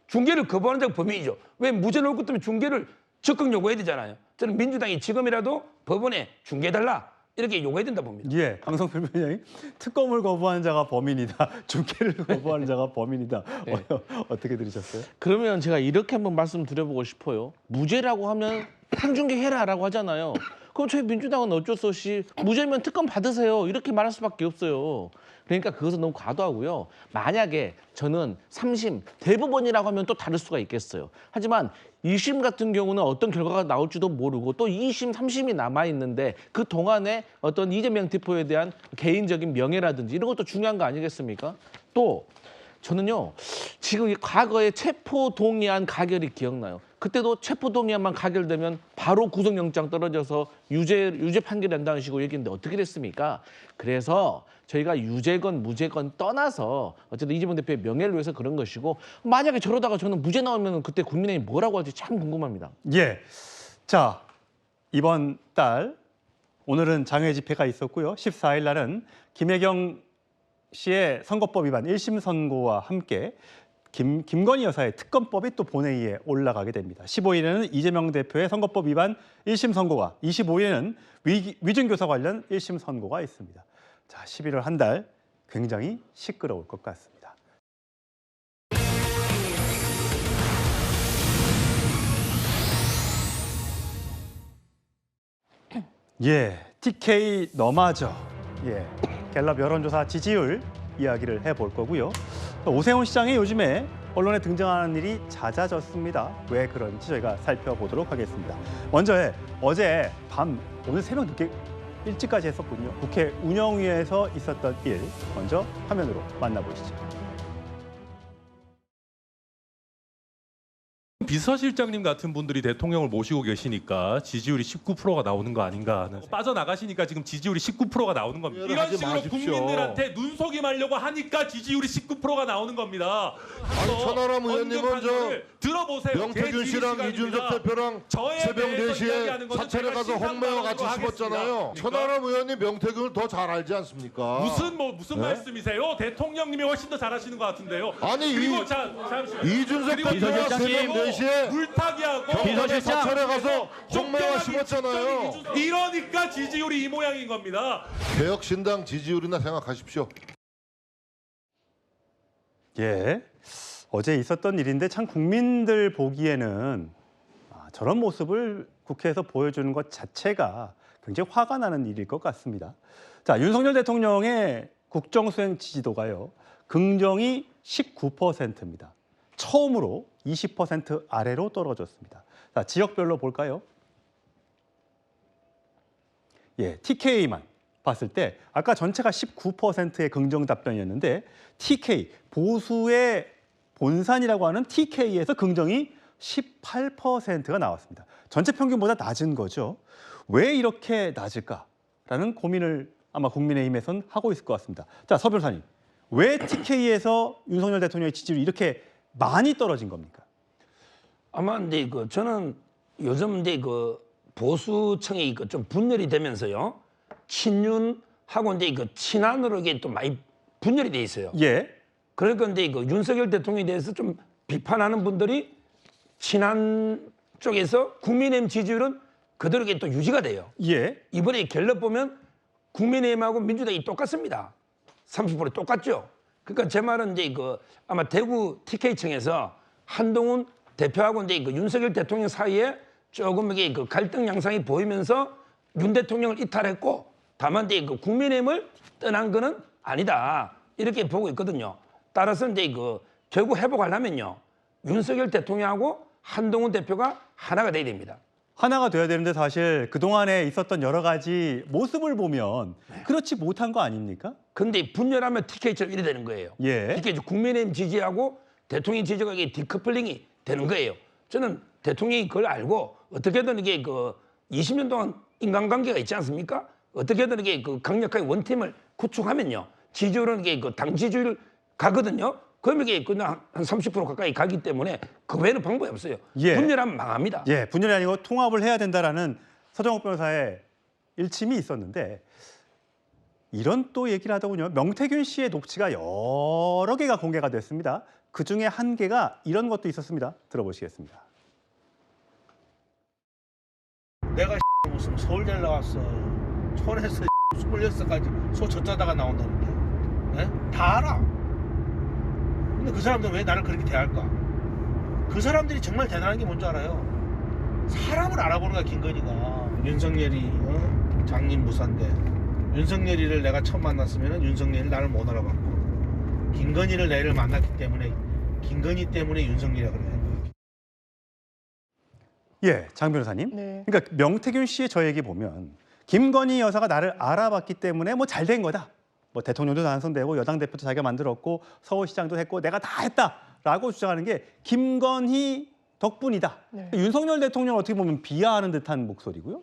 중계를 거부하는 자가 범인이죠. 왜 무죄 나올 것 때문에 중계를 적극 요구해야 되잖아요. 저는 민주당이 지금이라도 법원에 중계해달라 이렇게 요구해야 된다 봅니다. 예, 강성필 위원장님, 특검을 거부하는 자가 범인이다. 중계를 거부하는 자가 범인이다. 네. 어떻게 들으셨어요? 그러면 제가 이렇게 한번 말씀드려보고 싶어요. 무죄라고 하면 생중계해라라고 하잖아요. 그럼 저희 민주당은 어쩔 수 없이 무죄면 특검 받으세요 이렇게 말할 수밖에 없어요. 그러니까 그것은 너무 과도하고요. 만약에 저는 3심 대법원이라고 하면 또 다를 수가 있겠어요. 하지만 2심 같은 경우는 어떤 결과가 나올지도 모르고 또 2심, 3심이 남아있는데 그 동안에 어떤 이재명 대표에 대한 개인적인 명예라든지 이런 것도 중요한 거 아니겠습니까? 또 저는요, 지금 과거에 체포동의안 가결이 기억나요. 그때도 체포동의안만 가결되면 바로 구속영장 떨어져서 유죄 판결 난다는 식으로 얘기했는데 어떻게 됐습니까? 그래서 저희가 유죄건 무죄건 떠나서 어쨌든 이재명 대표의 명예를 위해서 그런 것이고, 만약에 저러다가 저는 무죄 나오면 그때 국민의힘 뭐라고 할지 참 궁금합니다. 예. 자, 이번 달 오늘은 장외 집회가 있었고요. 14일 날은 김혜경 씨의 선거법 위반 1심 선고와 함께 김건희 여사의 특검법이 또 본회의에 올라가게 됩니다. 15일에는 이재명 대표의 선거법 위반 1심 선고와 25일에는 위증교사 관련 1심 선고가 있습니다. 자, 11월 한 달 굉장히 시끄러울 것 같습니다. 예, TK 너마저. 예, 갤럽 여론조사 지지율 이야기를 해볼 거고요. 오세훈 시장이 요즘에 언론에 등장하는 일이 잦아졌습니다. 왜 그런지 저희가 살펴보도록 하겠습니다. 먼저 어제 밤, 오늘 새벽 늦게 일찍까지 했었군요. 국회 운영위에서 있었던 일 먼저 화면으로 만나보시죠. 비서실장님 같은 분들이 대통령을 모시고 계시니까 지지율이 19%가 나오는 거 아닌가 하는. 빠져나가시니까 지금 지지율이 19%가 나오는 겁니다. 이런 식으로 마십시오. 국민들한테 눈속임하려고 하니까 지지율이 19%가 나오는 겁니다. 아니, 천하람 의원님은 저 들어보세요. 명태균 씨랑 이준석 대표랑 새벽 4시에 사찰에 가서 홍매와 같이 씹었잖아요. 천하람 의원님 명태균을 더 잘 알지 않습니까? 무슨 말씀이세요? 대통령님이 훨씬 더 잘하시는 것 같은데요. 아니, 그리고 이준석 대표가 새벽 4시에 물타기하고 비서실장 사찰에 가서 홍매와 씹었잖아요. 이러니까 지지율이 이 모양인 겁니다. 개혁신당 지지율이나 생각하십시오. 예, 어제 있었던 일인데 참 국민들 보기에는 저런 모습을 국회에서 보여주는 것 자체가 굉장히 화가 나는 일일 것 같습니다. 자, 윤석열 대통령의 국정수행 지지도가요, 긍정이 19%입니다. 처음으로 20% 아래로 떨어졌습니다. 자, 지역별로 볼까요? 예, TK만 봤을 때 아까 전체가 19%의 긍정 답변이었는데 TK, 보수의 본산이라고 하는 TK에서 긍정이 18%가 나왔습니다. 전체 평균보다 낮은 거죠. 왜 이렇게 낮을까라는 고민을 아마 국민의힘에서는 하고 있을 것 같습니다. 자, 서 변호사님, 왜 TK에서 윤석열 대통령의 지지율이 이렇게 많이 떨어진 겁니까? 아마 근데 저는 요즘 보수층이 좀 분열이 되면서요, 친윤하고 친한으로 이게 또 많이 분열이 돼 있어요. 예. 그러니까 윤석열 대통령에 대해서 좀 비판하는 분들이 친한 쪽에서 국민의힘 지지율은 그대로 또 유지가 돼요. 예. 이번에 갤럽 보면 국민의힘하고 민주당이 똑같습니다. 30% 똑같죠. 그러니까 제 말은 이제 아마 대구 TK청에서 한동훈 대표하고 이제 윤석열 대통령 사이에 조금 이게 갈등 양상이 보이면서 윤 대통령을 이탈했고 다만 이제 국민의힘을 떠난 거는 아니다 이렇게 보고 있거든요. 따라서 이제 결국 회복하려면요 윤석열 대통령하고 한동훈 대표가 하나가 돼야 됩니다. 하나가 돼야 되는데 사실 그동안에 있었던 여러 가지 모습을 보면 그렇지 못한 거 아닙니까? 근데 분열하면 TK처럼 이래 되는 거예요. 예. TK 국민의힘 지지하고 대통령 지지가 디커플링이 되는 거예요. 저는 대통령이 그걸 알고 어떻게든 이게 20년 동안 인간관계가 있지 않습니까? 어떻게든 이게 강력하게 원팀을 구축하면요. 지지율은 이게 당 지지율 가거든요. 그러면 이게 그냥 한 30% 가까이 가기 때문에 그 외에는 방법이 없어요. 예. 분열하면 망합니다. 예, 분열이 아니고 통합을 해야 된다라는 서정욱 변호사의 일침이 있었는데 이런 또 얘기를 하다 보면 명태균 씨의 녹취가 여러 개가 공개가 됐습니다. 그중에 한 개가 이런 것도 있었습니다. 들어보시겠습니다. 내가 무슨 서울대를 나왔어. 촌에서 26살까지 소 젖자다가 나온다는데. 네? 다 알아. 근데 그 사람들 왜 나를 그렇게 대할까? 그 사람들이 정말 대단한 게 뭔지 알아요? 사람을 알아보는 거야, 김건희가. 윤석열이 장님 무사인데 윤석열이를 내가 처음 만났으면 윤석열이 나를 못 알아봤고 김건희를 내를 만났기 때문에 김건희 때문에 윤석열이라고 그래요. 예, 장 변호사님. 네. 그러니까 명태균 씨의 저 얘기 보면 김건희 여사가 나를 알아봤기 때문에 뭐 잘 된 거다. 뭐 대통령도 당선되고 여당 대표도 자기가 만들었고 서울시장도 했고 내가 다 했다라고 주장하는 게 김건희 덕분이다. 네. 윤석열 대통령을 어떻게 보면 비하하는 듯한 목소리고요.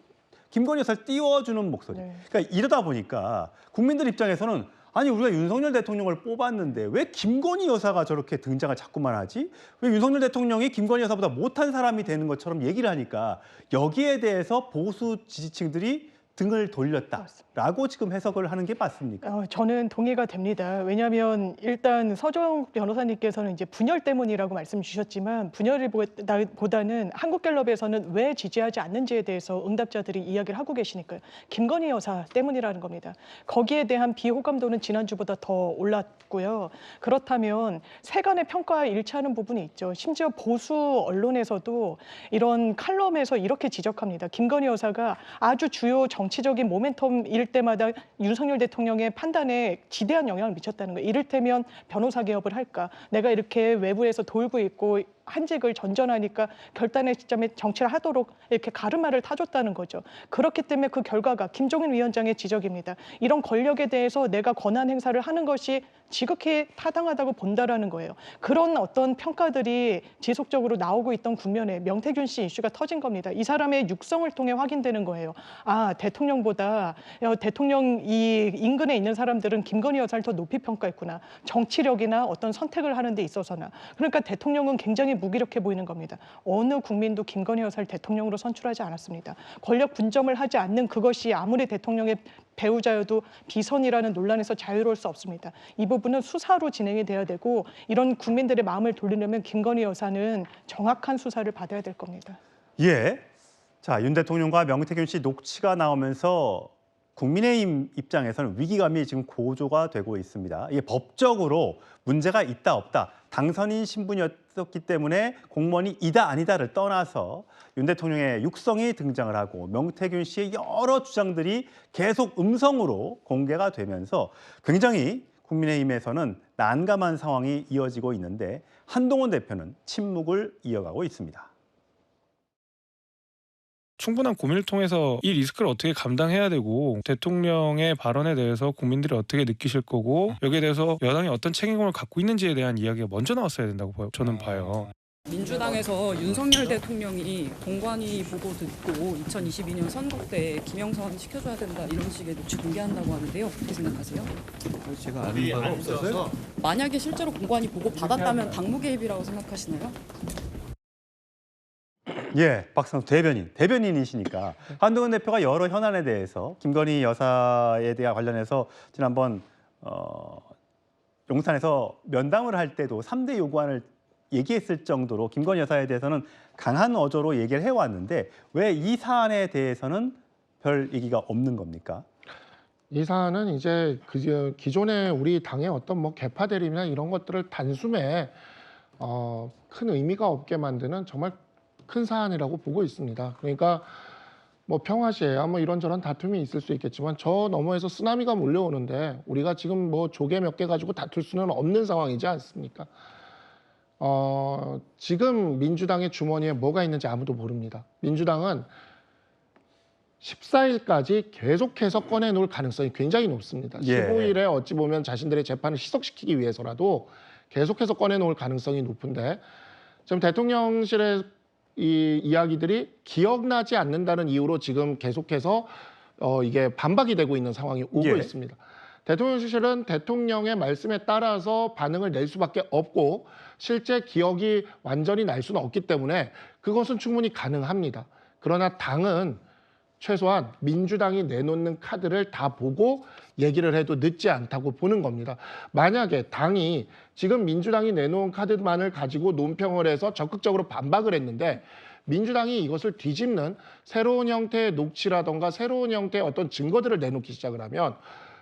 김건희 여사를 띄워주는 목소리. 네. 그러니까 이러다 보니까 국민들 입장에서는 아니 우리가 윤석열 대통령을 뽑았는데 왜 김건희 여사가 저렇게 등장을 자꾸만 하지? 왜 윤석열 대통령이 김건희 여사보다 못한 사람이 되는 것처럼 얘기를 하니까 여기에 대해서 보수 지지층들이 등을 돌렸다라고 지금 해석을 하는 게 맞습니까? 저는 동의가 됩니다. 왜냐하면 일단 서정욱 변호사님께서는 이제 분열 때문이라고 말씀 주셨지만 분열보다는 한국갤럽에서는 왜 지지하지 않는지에 대해서 응답자들이 이야기를 하고 계시니까요. 김건희 여사 때문이라는 겁니다. 거기에 대한 비호감도는 지난주보다 더 올랐고요. 그렇다면 세간의 평가와 일치하는 부분이 있죠. 심지어 보수 언론에서도 이런 칼럼에서 이렇게 지적합니다. 김건희 여사가 아주 주요 정치적인 모멘텀일 때마다 윤석열 대통령의 판단에 지대한 영향을 미쳤다는 거예요. 이를테면 변호사 개업을 할까? 내가 이렇게 외부에서 돌고 있고 한직을 전전하니까 결단의 시점에 정치를 하도록 이렇게 가르마를 타줬다는 거죠. 그렇기 때문에 그 결과가 김종인 위원장의 지적입니다. 이런 권력에 대해서 내가 권한 행사를 하는 것이 지극히 타당하다고 본다라는 거예요. 그런 어떤 평가들이 지속적으로 나오고 있던 국면에 명태균 씨 이슈가 터진 겁니다. 이 사람의 육성을 통해 확인되는 거예요. 아, 대통령보다 대통령 이 인근에 있는 사람들은 김건희 여사를 더 높이 평가했구나. 정치력이나 어떤 선택을 하는 데 있어서나. 그러니까 대통령은 굉장히 무기력해 보이는 겁니다. 어느 국민도 김건희 여사를 대통령으로 선출하지 않았습니다. 권력 분점을 하지 않는 그것이 아무리 대통령의 배우자여도 비선이라는 논란에서 자유로울 수 없습니다. 이 부분은 수사로 진행이 돼야 되고 이런 국민들의 마음을 돌리려면 김건희 여사는 정확한 수사를 받아야 될 겁니다. 예. 자, 윤 대통령과 명태균 씨 녹취가 나오면서 국민의힘 입장에서는 위기감이 지금 고조가 되고 있습니다. 이게 법적으로 문제가 있다 없다, 당선인 신분이었기 때문에 공무원이 이다 아니다를 떠나서 윤 대통령의 육성이 등장을 하고 명태균 씨의 여러 주장들이 계속 음성으로 공개가 되면서 굉장히 국민의힘에서는 난감한 상황이 이어지고 있는데 한동훈 대표는 침묵을 이어가고 있습니다. 충분한 고민을 통해서 이 리스크를 어떻게 감당해야 되고 대통령의 발언에 대해서 국민들이 어떻게 느끼실 거고 여기에 대해서 여당이 어떤 책임을 갖고 있는지에 대한 이야기가 먼저 나왔어야 된다고 저는 봐요. 민주당에서 윤석열 대통령이 공관위 보고 듣고 2022년 선거 때 김영선 시켜줘야 된다 이런 식의 녹취 공개한다고 하는데요. 어떻게 생각하세요? 제가 아는 바는 없어서요. 만약에 실제로 공관위 보고 받았다면 당무 개입이라고 생각하시나요? 예, 박상수 대변인이시니까 한동훈 대표가 여러 현안에 대해서 김건희 여사에 대한 관련해서 지난번 용산에서 면담을 할 때도 3대 요구안을 얘기했을 정도로 김건희 여사에 대해서는 강한 어조로 얘기를 해왔는데 왜 이 사안에 대해서는 별 얘기가 없는 겁니까? 이 사안은 이제 기존의 우리 당의 어떤 뭐 개파 대립이나 이런 것들을 단숨에 큰 의미가 없게 만드는 정말 큰 사안이라고 보고 있습니다. 그러니까 뭐 평화시에야 뭐 이런저런 다툼이 있을 수 있겠지만 저 너머에서 쓰나미가 몰려오는데 우리가 지금 뭐 조개 몇 개 가지고 다툴 수는 없는 상황이지 않습니까? 지금 민주당의 주머니에 뭐가 있는지 아무도 모릅니다. 민주당은 14일까지 계속해서 꺼내놓을 가능성이 굉장히 높습니다. 예. 15일에 어찌 보면 자신들의 재판을 희석시키기 위해서라도 계속해서 꺼내놓을 가능성이 높은데 지금 대통령실의 이 이야기들이 기억나지 않는다는 이유로 지금 계속해서 이게 반박이 되고 있는 상황이 오고 예. 있습니다. 대통령실은 대통령의 말씀에 따라서 반응을 낼 수밖에 없고 실제 기억이 완전히 날 수는 없기 때문에 그것은 충분히 가능합니다. 그러나 당은 최소한 민주당이 내놓는 카드를 다 보고 얘기를 해도 늦지 않다고 보는 겁니다. 만약에 당이 지금 민주당이 내놓은 카드만을 가지고 논평을 해서 적극적으로 반박을 했는데 민주당이 이것을 뒤집는 새로운 형태의 녹취라던가 새로운 형태의 어떤 증거들을 내놓기 시작을 하면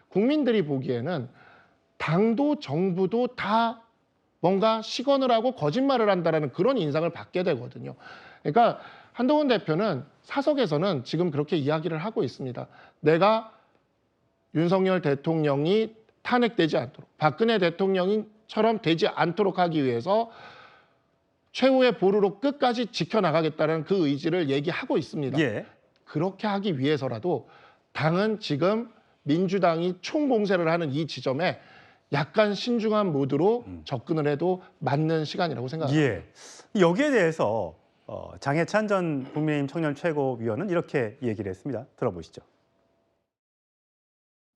국민들이 보기에는 당도 정부도 다 뭔가 시건을 하고 거짓말을 한다라는 그런 인상을 받게 되거든요. 그러니까 한동훈 대표는 사석에서는 지금 그렇게 이야기를 하고 있습니다. 내가 윤석열 대통령이 탄핵되지 않도록 박근혜 대통령처럼 되지 않도록 하기 위해서 최후의 보루로 끝까지 지켜나가겠다는 그 의지를 얘기하고 있습니다. 예. 그렇게 하기 위해서라도 당은 지금 민주당이 총공세를 하는 이 지점에 약간 신중한 모드로 접근을 해도 맞는 시간이라고 생각합니다. 예. 여기에 대해서 장해찬 전 국민의힘 청년 최고위원은 이렇게 얘기를 했습니다. 들어보시죠.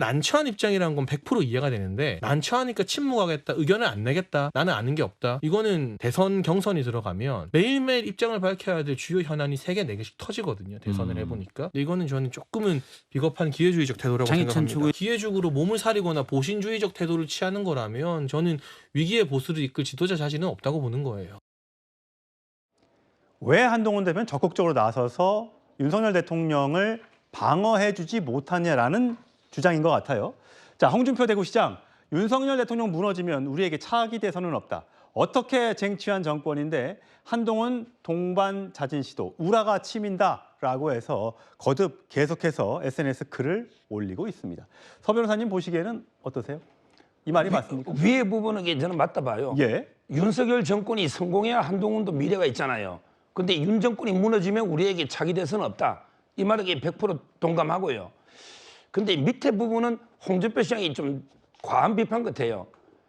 난처한 입장이라는 건 100% 이해가 되는데 난처하니까 침묵하겠다, 의견을 안 내겠다, 나는 아는 게 없다. 이거는 대선 경선이 들어가면 매일매일 입장을 밝혀야 될 주요 현안이 3개, 4개씩 터지거든요. 대선을 해보니까. 근데 이거는 저는 조금은 비겁한 기회주의적 태도라고 생각합니다. 기회적으로 몸을 사리거나 보신주의적 태도를 취하는 거라면 저는 위기의 보수를 이끌 지도자 자신은 없다고 보는 거예요. 왜 한동훈 대표는 적극적으로 나서서 윤석열 대통령을 방어해주지 못하냐라는 주장인 것 같아요. 자, 홍준표 대구시장, 윤석열 대통령 무너지면 우리에게 차악이 돼서는 없다. 어떻게 쟁취한 정권인데 한동훈 동반 자진 시도, 우라가 치민다라고 해서 거듭 계속해서 SNS 글을 올리고 있습니다. 서 변호사님 보시기에는 어떠세요? 이 말이 맞습니까? 위에 부분은 저는 맞다 봐요. 예. 윤석열 정권이 성공해야 한동훈도 미래가 있잖아요. 근데 윤 정권이 무너지면 우리에게 차기 돼서는 없다. 이 말에 100% 동감하고요. 근데 밑에 부분은 홍준표 시장이 좀 과한 비판 같아요.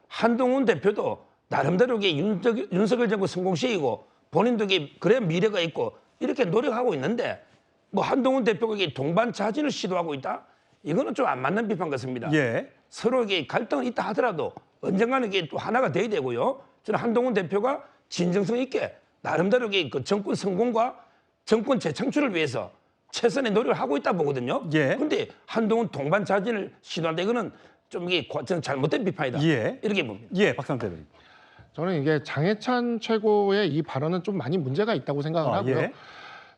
한동훈 대표도 나름대로 윤석열 정권 성공시이고 본인도 그래 미래가 있고 이렇게 노력하고 있는데 뭐 한동훈 대표가 동반 자진을 시도하고 있다? 이거는 좀 안 맞는 비판 같습니다. 예. 서로 갈등은 있다 하더라도 언젠가는 또 하나가 돼야 되고요. 저는 한동훈 대표가 진정성 있게 나름대로 그 정권 성공과 정권 재창출을 위해서 최선의 노력을 하고 있다 보거든요. 그런데 한동훈 동반 자진을 시도한다 이거는 좀 저는 잘못된 비판이다. 이렇게 봅니다. 예, 박상태 의원님. 저는 이게 장해찬 최고의 이 발언은 좀 많이 문제가 있다고 생각을 하고요. 예.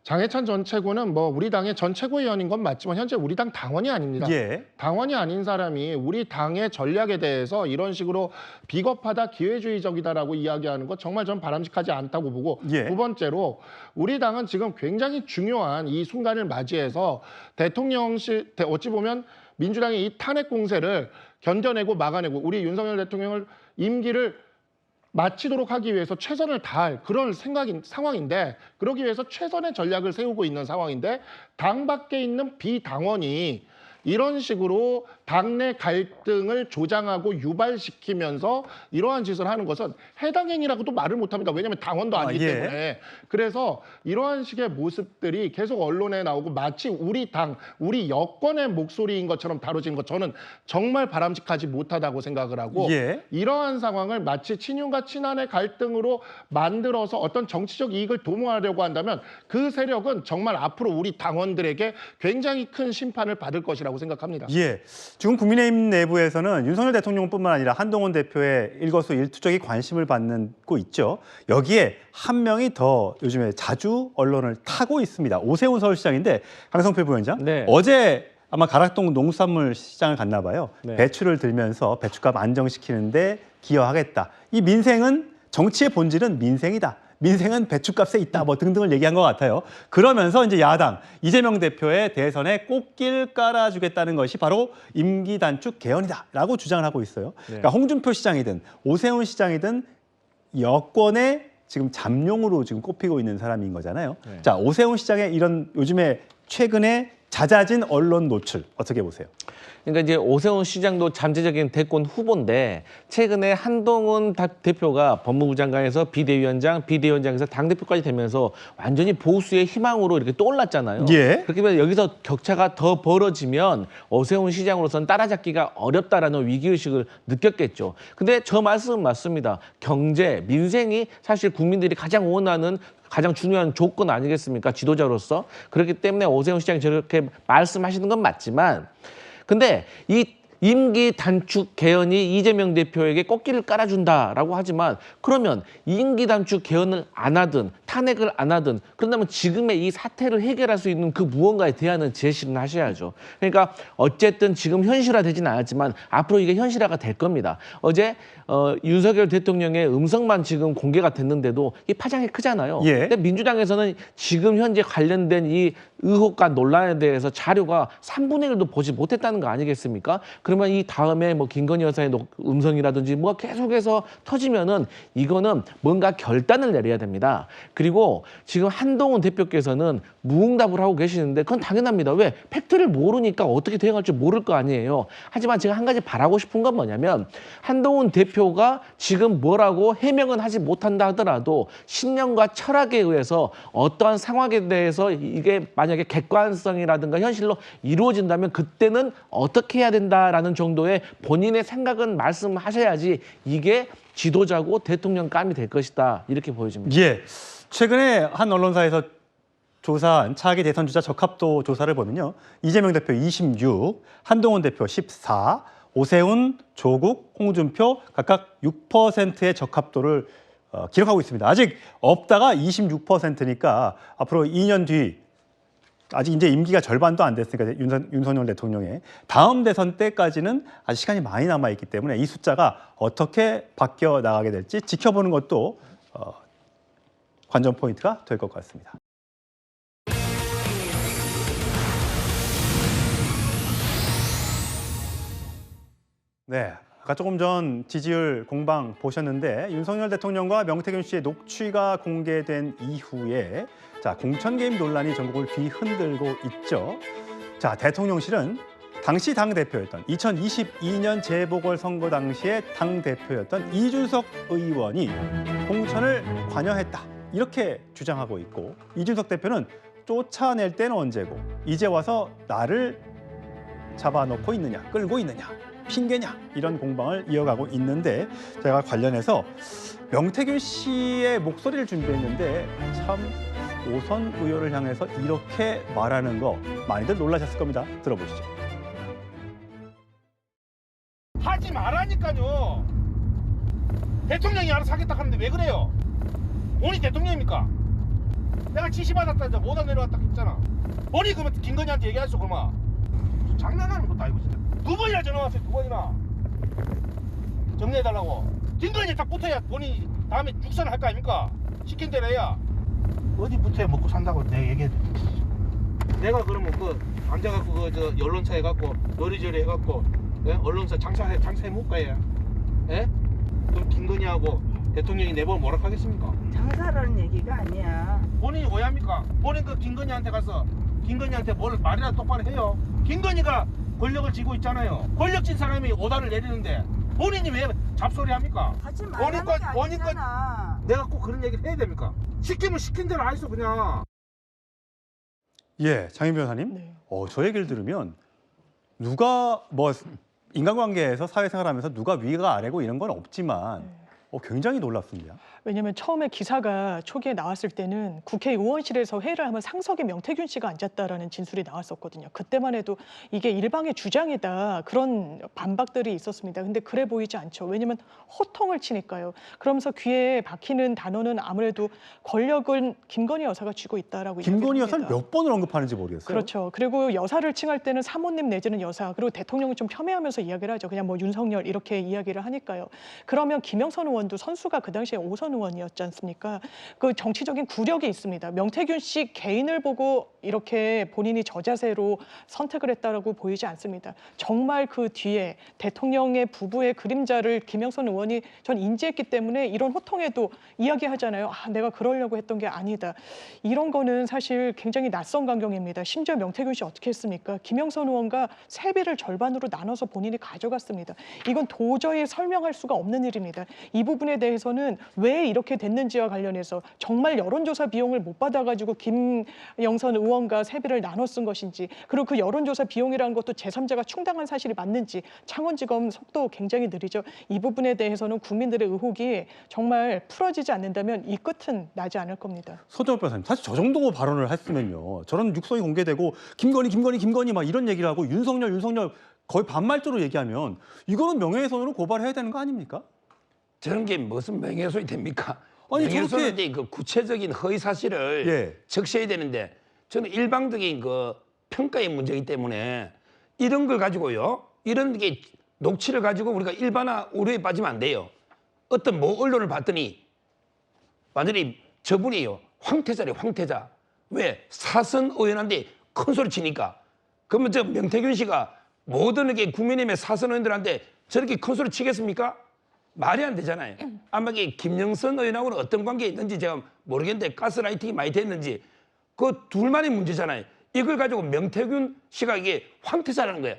장해찬 전 최고는 뭐 우리 당의 전 최고위원인 건 맞지만 현재 우리 당 당원이 아닙니다. 예. 당원이 아닌 사람이 우리 당의 전략에 대해서 이런 식으로 비겁하다, 기회주의적이다라고 이야기하는 것 정말 전 바람직하지 않다고 보고 두 번째로 우리 당은 지금 굉장히 중요한 이 순간을 맞이해서 대통령실 어찌 보면 민주당의 이 탄핵 공세를 견뎌내고 막아내고 우리 윤석열 대통령을 임기를 마치도록 하기 위해서 최선을 다할 그런 상황인데 그러기 위해서 최선의 전략을 세우고 있는 상황인데 당 밖에 있는 비당원이 이런 식으로 당내 갈등을 조장하고 유발시키면서 이러한 짓을 하는 것은 해당 행위라고도 말을 못합니다. 왜냐하면 당원도 아니기 때문에. 그래서 이러한 식의 모습들이 계속 언론에 나오고 마치 우리 당, 우리 여권의 목소리인 것처럼 다뤄진 것 저는 정말 바람직하지 못하다고 생각을 하고 이러한 상황을 마치 친윤과 친한의 갈등으로 만들어서 어떤 정치적 이익을 도모하려고 한다면 그 세력은 정말 앞으로 우리 당원들에게 굉장히 큰 심판을 받을 것이라고 생각합니다. 예, 지금 국민의힘 내부에서는 윤석열 대통령뿐만 아니라 한동훈 대표의 일거수일투족이 관심을 받고 있죠. 여기에 한 명이 더 요즘에 자주 언론을 타고 있습니다. 오세훈 서울시장인데 강성필 부위원장, 어제 아마 가락동 농수산물 시장을 갔나 봐요. 네. 배추를 들면서 배추값 안정시키는데 기여하겠다. 이 민생은 정치의 본질은 민생이다. 민생은 배추값에 있다. 뭐 등등을 얘기한 것 같아요. 그러면서 이제 야당 이재명 대표의 대선에 꽃길 깔아주겠다는 것이 바로 임기 단축 개헌이다라고 주장을 하고 있어요. 그러니까 홍준표 시장이든 오세훈 시장이든 여권의 지금 잠룡으로 지금 꼽히고 있는 사람인 거잖아요. 자, 오세훈 시장의 이런 요즘에 최근에 잦아진 언론 노출 어떻게 보세요? 그러니까 이제 오세훈 시장도 잠재적인 대권 후보인데 최근에 한동훈 대표가 법무부 장관에서 비대위원장, 비대위원장에서 당대표까지 되면서 완전히 보수의 희망으로 이렇게 떠올랐잖아요. 예. 그렇게 되면 여기서 격차가 더 벌어지면 오세훈 시장으로서는 따라잡기가 어렵다라는 위기의식을 느꼈겠죠. 근데 저 말씀은 맞습니다. 경제, 민생이 사실 국민들이 가장 원하는 가장 중요한 조건 아니겠습니까? 지도자로서. 그렇기 때문에 오세훈 시장이 저렇게 말씀하시는 건 맞지만 근데 이 임기 단축 개헌이 이재명 대표에게 꽃길을 깔아준다라고 하지만 그러면 임기 단축 개헌을 안 하든 탄핵을 안 하든 그런다면 지금의 이 사태를 해결할 수 있는 그 무언가에 대안은 제시를 하셔야죠. 그러니까 어쨌든 지금 현실화되지는 않았지만 앞으로 이게 현실화가 될 겁니다. 어제 윤석열 대통령의 음성만 지금 공개가 됐는데도 이 파장이 크잖아요. 예. 근데 민주당에서는 지금 현재 관련된 이 의혹과 논란에 대해서 자료가 3분의 1도 보지 못했다는 거 아니겠습니까? 그러면 이 다음에 뭐 김건희 여사의 음성이라든지 뭐가 계속해서 터지면은 이거는 뭔가 결단을 내려야 됩니다. 그리고 지금 한동훈 대표께서는 무응답을 하고 계시는데 그건 당연합니다. 왜? 팩트를 모르니까 어떻게 대응할지 모를 거 아니에요. 하지만 제가 한 가지 바라고 싶은 건 뭐냐면 한동훈 대표가 지금 뭐라고 해명은 하지 못한다 하더라도 신념과 철학에 의해서 어떠한 상황에 대해서 이게 만약에 객관성이라든가 현실로 이루어진다면 그때는 어떻게 해야 된다라는 정도의 본인의 생각은 말씀하셔야지 이게 지도자고 대통령감이 될 것이다. 이렇게 보여집니다. 예. 최근에 한 언론사에서 조사한 차기 대선 주자 적합도 조사를 보면요. 이재명 대표 26, 한동훈 대표 14, 오세훈, 조국, 홍준표 각각 6%의 적합도를 기록하고 있습니다. 아직 없다가 26%니까 앞으로 2년 뒤 아직 이제 임기가 절반도 안 됐으니까 윤석열 대통령의 다음 대선 때까지는 아직 시간이 많이 남아 있기 때문에 이 숫자가 어떻게 바뀌어 나가게 될지 지켜보는 것도 관전 포인트가 될 것 같습니다. 네, 아까 조금 전 지지율 공방 보셨는데 윤석열 대통령과 명태균 씨의 녹취가 공개된 이후에 자, 공천 개입 논란이 전국을 뒤흔들고 있죠. 자, 대통령실은 당시 당대표였던 2022년 재보궐선거 당시에 당대표였던 이준석 의원이 공천을 관여했다. 이렇게 주장하고 있고 이준석 대표는 쫓아낼 때는 언제고 이제 와서 나를 잡아놓고 있느냐, 끌고 있느냐, 핑계냐 이런 공방을 이어가고 있는데 제가 관련해서 명태균 씨의 목소리를 준비했는데 참 오선 의원을 향해서 이렇게 말하는 거 많이들 놀라셨을 겁니다. 들어보시죠. 하지 말라니까요. 대통령이 알아서 하겠다 하는데 왜 그래요? 본이 대통령입니까? 내가 지시받았다 이제 못안 내려왔다 했잖아. 본이 그러면 김건희한테 얘기하시죠 그러면. 장난하는 것도 아니고 진짜. 2번이나 전화 왔어요. 2번이나 정리해달라고. 김건희 딱 붙어야 본인이 다음에 육선을 할 거 아닙니까? 시킨 대로 해야. 어디 붙어야 먹고 산다고 내가 얘기해. 내가 그러면 그 앉아갖고 그 저 언론사 해갖고 요리조리 해갖고 예? 언론사 장사해 못 가야. 예? 그럼 김건희하고 대통령이 내보면 뭐라 하겠습니까? 장사라는 얘기가 아니야. 본인이 오해합니까? 본인 그 김건희한테 가서 김건희한테 뭘 말이라도 똑바로 해요. 김건희가 권력을 쥐고 있잖아요. 권력 진 사람이 오다를 내리는데 본인이 왜 잡소리 합니까? 하지 말라는 게 아니잖아. 내가 꼭 그런 얘기를 해야 됩니까? 시키면 시킨 대로 하이소 그냥. 예, 장인 변호사님. 네. 저 얘기를 들으면 누가 뭐 인간관계에서 사회생활하면서 누가 위가 아래고 이런 건 없지만 굉장히 놀랍습니다. 왜냐하면 처음에 기사가 초기에 나왔을 때는 국회의원실에서 회의를 하면 상석에 명태균 씨가 앉았다라는 진술이 나왔었거든요. 그때만 해도 이게 일방의 주장이다 그런 반박들이 있었습니다. 근데 그래 보이지 않죠. 왜냐하면 호통을 치니까요. 그러면서 귀에 박히는 단어는 아무래도 권력은 김건희 여사가 쥐고 있다라고 김건희 이야기를 여사를 합니다. 몇 번을 언급하는지 모르겠어요. 그렇죠. 그리고 여사를 칭할 때는 사모님 내지는 여사, 그리고 대통령을 좀 폄훼하면서 이야기를 하죠. 그냥 뭐 윤석열 이렇게 이야기를 하니까요. 그러면 김영선 의원도 선수가 그 당시에 5선 의원이었지 않습니까? 그 정치적인 구력이 있습니다. 명태균 씨 개인을 보고 이렇게 본인이 저자세로 선택을 했다라고 보이지 않습니다. 정말 그 뒤에 대통령의 부부의 그림자를 김영선 의원이 전 인지했기 때문에 이런 호통에도 이야기하잖아요. 아, 내가 그러려고 했던 게 아니다. 이런 거는 사실 굉장히 낯선 광경입니다. 심지어 명태균 씨 어떻게 했습니까? 김영선 의원과 세비를 절반으로 나눠서 본인이 가져갔습니다. 이건 도저히 설명할 수가 없는 일입니다. 이 부분에 대해서는 왜 이렇게 됐는지와 관련해서 정말 여론조사 비용을 못 받아가지고 김영선 의원과 세비를 나눠 쓴 것인지, 그리고 그 여론조사 비용이라는 것도 제3자가 충당한 사실이 맞는지, 창원지검 속도 굉장히 느리죠. 이 부분에 대해서는 국민들의 의혹이 정말 풀어지지 않는다면 이 끝은 나지 않을 겁니다. 서정호 변호사님, 사실 저 정도 발언을 했으면요. 저런 육성이 공개되고 김건희 막 이런 얘기를 하고 윤석열 거의 반말조로 얘기하면 이거는 명예훼손으로 고발해야 되는 거 아닙니까? 저런 게 무슨 명예훼손이 됩니까? 아니, 명예훼손은 저렇게... 그 구체적인 허위 사실을 적셔야 되는데 저는 일방적인 그 평가의 문제이기 때문에 이런 걸 가지고요. 이런 게 녹취를 가지고 우리가 일반화 오류에 빠지면 안 돼요. 어떤 모 언론을 봤더니 완전히 저분이요. 황태자래요. 황태자. 왜? 사선 의원한테 큰 소리 치니까. 그러면 저 명태균 씨가 모든 게 국민의힘의 사선 의원들한테 저렇게 큰 소리 치겠습니까? 말이 안 되잖아요. 아마 이게 김영선 의원하고는 어떤 관계가 있는지 제가 모르겠는데 가스라이팅이 많이 됐는지 그 둘만의 문제잖아요. 이걸 가지고 명태균 씨가 이게 황태자라는 거예요.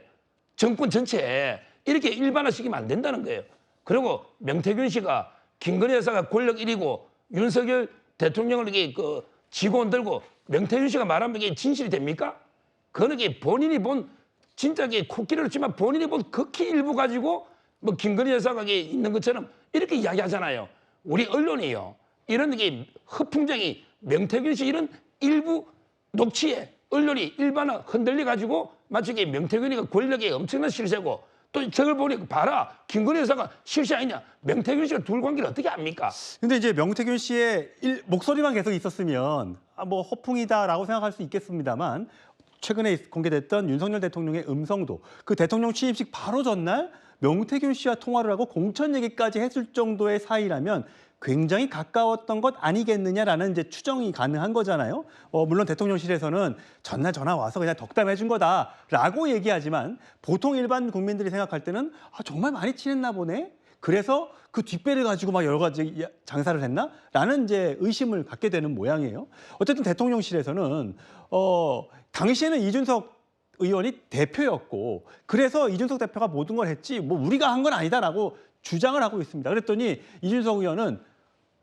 정권 전체에 이렇게 일반화시키면 안 된다는 거예요. 그리고 명태균 씨가 김건희 여사가 권력 1위고 윤석열 대통령을 이게 그 지고 들고 명태균 씨가 말하면 이게 진실이 됩니까? 그거는 이게 본인이 본 진짜 이게 코끼리를 치면 본인이 본 극히 일부 가지고 뭐 김건희 여사가 있는 것처럼 이렇게 이야기하잖아요. 우리 언론이요. 이런 게 허풍쟁이 명태균 씨 이런 일부 녹취에 언론이 일반화 흔들려 가지고 마치 명태균이가 권력의 엄청난 실세고 또 저걸 보니 봐라 김건희 여사가 실세 아니냐 명태균 씨가 둘 관계를 어떻게 압니까? 근데 이제 명태균 씨의 목소리만 계속 있었으면 뭐 허풍이다라고 생각할 수 있겠습니다만 최근에 공개됐던 윤석열 대통령의 음성도 그 대통령 취임식 바로 전날 명태균 씨와 통화를 하고 공천 얘기까지 했을 정도의 사이라면 굉장히 가까웠던 것 아니겠느냐라는 이제 추정이 가능한 거잖아요. 물론 대통령실에서는 전날 전화 와서 그냥 덕담해 준 거다라고 얘기하지만 보통 일반 국민들이 생각할 때는 아, 정말 많이 친했나 보네. 그래서 그 뒷배를 가지고 막 여러 가지 장사를 했나? 라는 이제 의심을 갖게 되는 모양이에요. 어쨌든 대통령실에서는 당시에는 이준석 의원이 대표였고 그래서 이준석 대표가 모든 걸 했지 뭐 우리가 한 건 아니다라고 주장을 하고 있습니다. 그랬더니 이준석 의원은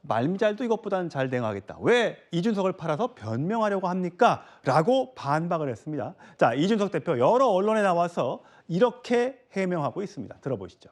말미잘도 이것보다는 잘 대응하겠다. 왜 이준석을 팔아서 변명하려고 합니까? 라고 반박을 했습니다. 자, 이준석 대표 여러 언론에 나와서 이렇게 해명하고 있습니다. 들어보시죠.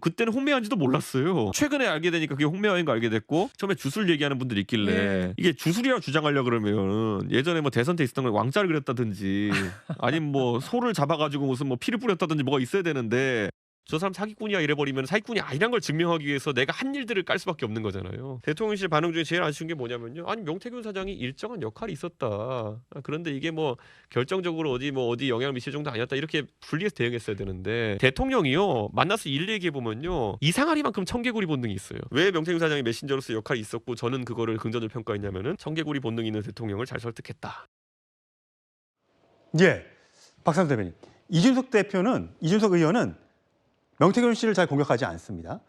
그때는 홍매화인지도 몰랐어요. 최근에 알게 되니까 그게 홍매화인 거 알게 됐고 처음에 주술 얘기하는 분들이 있길래 이게 주술이라고 주장하려고 그러면 예전에 뭐 대선 때 있었던 걸 왕자를 그렸다든지 아니면 뭐 소를 잡아가지고 무슨 뭐 피를 뿌렸다든지 뭐가 있어야 되는데 저 사람 사기꾼이야 이래버리면 사기꾼이 아니란 걸 증명하기 위해서 내가 한 일들을 깔 수밖에 없는 거잖아요. 대통령실 반응 중에 제일 아쉬운 게 뭐냐면요. 아니 명태균 사장이 일정한 역할이 있었다. 그런데 이게 뭐 결정적으로 어디 영향을 미칠 정도 아니었다. 이렇게 분리해서 대응했어야 되는데 대통령이요. 만나서 일 얘기해보면요. 이상하리만큼 청개구리 본능이 있어요. 왜 명태균 사장이 메신저로서 역할이 있었고 저는 그거를 긍정적으로 평가했냐면은 청개구리 본능이 있는 대통령을 잘 설득했다. 예, 박상수 대변인. 이준석 의원은 명태균 씨를 잘 공격하지 않습니다.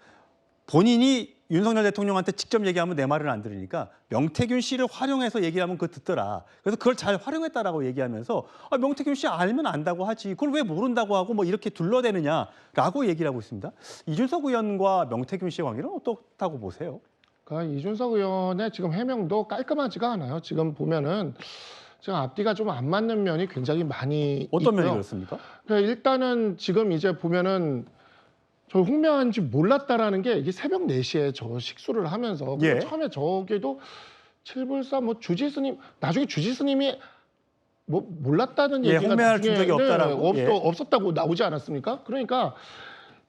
본인이 윤석열 대통령한테 직접 얘기하면 내 말을 안 들으니까 명태균 씨를 활용해서 얘기하면 그거 듣더라. 그래서 그걸 잘 활용했다라고 얘기하면서 아, 명태균 씨 알면 안다고 하지. 그걸 왜 모른다고 하고 뭐 이렇게 둘러대느냐라고 얘기를 하고 있습니다. 이준석 의원과 명태균 씨의 관계는 어떻다고 보세요? 그러니까 이준석 의원의 지금 해명도 깔끔하지가 않아요. 지금 보면은 지금 앞뒤가 좀 안 맞는 면이 굉장히 많이 어떤 있고요. 면이 그렇습니까? 그러니까 일단은 지금 이제 보면은 저 홍매화인지 몰랐다라는 게 이게 새벽 4시에 저 식수를 하면서 예. 처음에 저게도 7불사 뭐 주지스님 나중에 주지스님이 뭐 몰랐다는 예, 얘기가 홍매화를 준 나중에 적이 없다라고. 예. 없었다고 나오지 않았습니까? 그러니까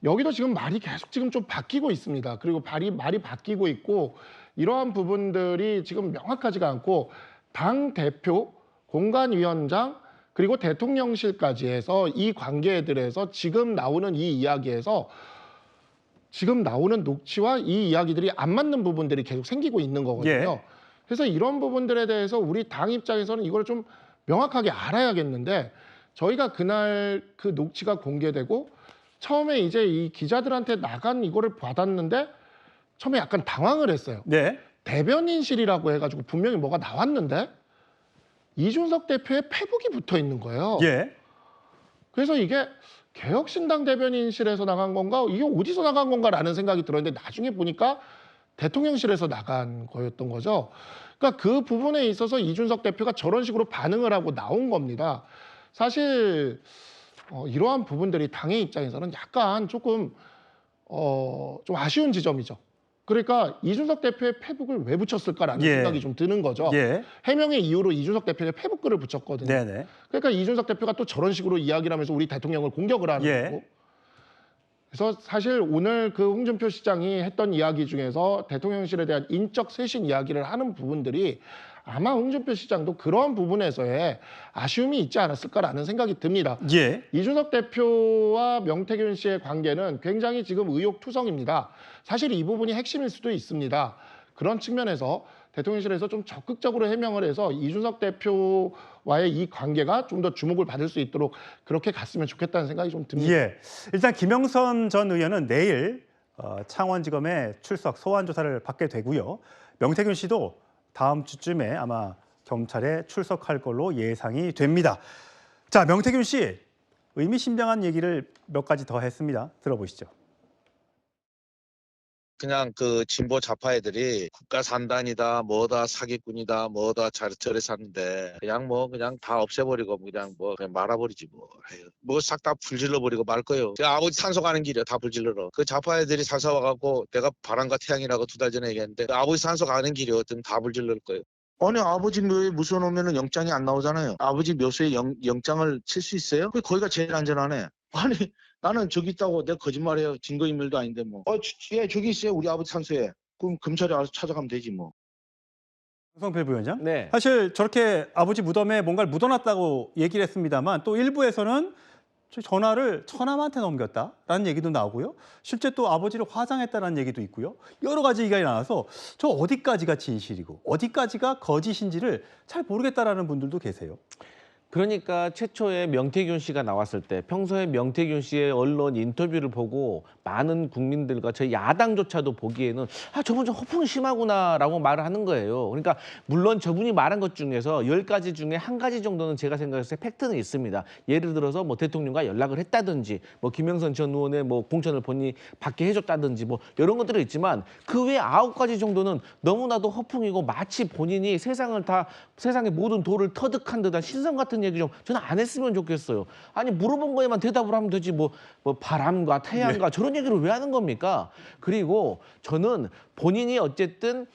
여기도 지금 말이 계속 지금 좀 바뀌고 있습니다. 그리고 말이 바뀌고 있고 이러한 부분들이 지금 명확하지가 않고 당 대표, 공관위원장 그리고 대통령실까지 해서 이 관계들에서 지금 나오는 이 이야기에서 지금 나오는 녹취와 이 이야기들이 안 맞는 부분들이 계속 생기고 있는 거거든요. 예. 그래서 이런 부분들에 대해서 우리 당 입장에서는 이걸 좀 명확하게 알아야겠는데 저희가 그날 그 녹취가 공개되고 처음에 이제 이 기자들한테 나간 이거를 받았는데 처음에 약간 당황을 했어요. 네. 대변인실이라고 해가지고 분명히 뭐가 나왔는데 이준석 대표의 페북이 붙어 있는 거예요. 예. 그래서 이게 개혁신당 대변인실에서 나간 건가 이게 어디서 나간 건가라는 생각이 들었는데 나중에 보니까 대통령실에서 나간 거였던 거죠. 그러니까 그 부분에 있어서 이준석 대표가 저런 식으로 반응을 하고 나온 겁니다. 사실 이러한 부분들이 당의 입장에서는 약간 조금 좀 아쉬운 지점이죠. 그러니까 이준석 대표의 페북을 왜 붙였을까라는 예. 생각이 좀 드는 거죠. 예. 해명의 이유로 이준석 대표의 페북 글을 붙였거든요. 네네. 그러니까 이준석 대표가 또 저런 식으로 이야기를 하면서 우리 대통령을 공격을 하는 예. 거고. 그래서 사실 오늘 그 홍준표 시장이 했던 이야기 중에서 대통령실에 대한 인적 쇄신 이야기를 하는 부분들이 아마 홍준표 시장도 그런 부분에서의 아쉬움이 있지 않았을까라는 생각이 듭니다. 예. 이준석 대표와 명태균 씨의 관계는 굉장히 지금 의혹투성입니다. 사실 이 부분이 핵심일 수도 있습니다. 그런 측면에서 대통령실에서 좀 적극적으로 해명을 해서 이준석 대표와의 이 관계가 좀 더 주목을 받을 수 있도록 그렇게 갔으면 좋겠다는 생각이 좀 듭니다. 예. 일단 김영선 전 의원은 내일 창원지검에 출석 소환 조사를 받게 되고요. 명태균 씨도 다음 주쯤에 아마 경찰에 출석할 걸로 예상이 됩니다. 자, 명태균 씨 의미심장한 얘기를 몇 가지 더 했습니다. 들어보시죠. 그냥 그 진보 좌파 애들이 국가 산단이다, 뭐다 사기꾼이다, 뭐다 저래서 하는데 그냥 다 없애버리고 그냥 말아버리지 뭐 싹 다 불질러 버리고 말 거예요. 제가 아버지 산소 가는 길이요, 다 불질러러. 그 좌파 애들이 산소 와갖고 내가 바람과 태양이라고 2달 전에 얘기했는데 아버지 산소 가는 길이거든 다 불질러 거예요. 아니 아버지 묘에 무서워놓으면 영장이 안 나오잖아요. 아버지 묘소에 영장을 칠 수 있어요? 거기가 제일 안전하네. 아니 나는 저기 있다고 내가 거짓말해요. 증거인멸도 아닌데 뭐. 예, 저기 있어요. 우리 아버지 산소에. 그럼 검찰이 알아서 찾아가면 되지 뭐. 송필 부위원장. 네. 사실 저렇게 아버지 무덤에 뭔가를 묻어놨다고 얘기를 했습니다만 또 일부에서는 전화를 처남한테 넘겼다라는 얘기도 나오고요. 실제 또 아버지를 화장했다는 얘기도 있고요. 여러 가지 얘기가 나와서 저 어디까지가 진실이고 어디까지가 거짓인지를 잘 모르겠다라는 분들도 계세요. 그러니까 최초에 명태균 씨가 나왔을 때 평소에 명태균 씨의 언론 인터뷰를 보고 많은 국민들과 저희 야당조차도 보기에는 저분 좀 허풍이 심하구나라고 말을 하는 거예요. 그러니까 물론 저분이 말한 것 중에서 10가지 중에 1가지 정도는 제가 생각했을 때 팩트는 있습니다. 예를 들어서 뭐 대통령과 연락을 했다든지 뭐 김영선 전 의원의 뭐 공천을 본인이 받게 해줬다든지 뭐 이런 것들은 있지만 그 외에 9가지 정도는 너무나도 허풍이고 마치 본인이 세상의 모든 돌을 터득한 듯한 신성 같은 얘기 좀 저는 안 했으면 좋겠어요. 아니 물어본 거에만 대답을 하면 되지 뭐 바람과 태양과 저런 얘기를 왜 하는 겁니까? 그리고 저는 본인이 어쨌든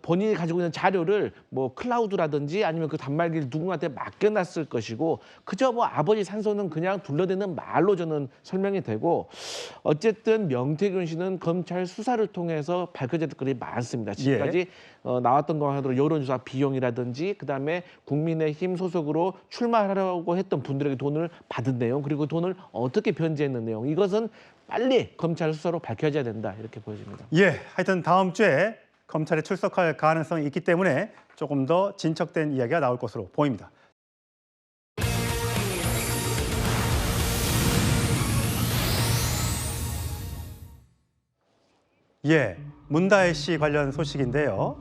본인이 가지고 있는 자료를 뭐 클라우드라든지 아니면 그 단말기를 누군가한테 맡겨놨을 것이고 그저 뭐 아버지 산소는 그냥 둘러대는 말로 저는 설명이 되고 어쨌든 명태균 씨는 검찰 수사를 통해서 밝혀질 것들이 많습니다. 지금까지 나왔던 거 하더라도 여론조사 비용이라든지 그다음에 국민의힘 소속으로 출마하려고 했던 분들에게 돈을 받은 내용 그리고 돈을 어떻게 변제했는 내용 이것은 빨리 검찰 수사로 밝혀져야 된다 이렇게 보여집니다. 예, 하여튼 다음 주에 검찰에 출석할 가능성이 있기 때문에 조금 더 진척된 이야기가 나올 것으로 보입니다. 예, 문다혜 씨 관련 소식인데요.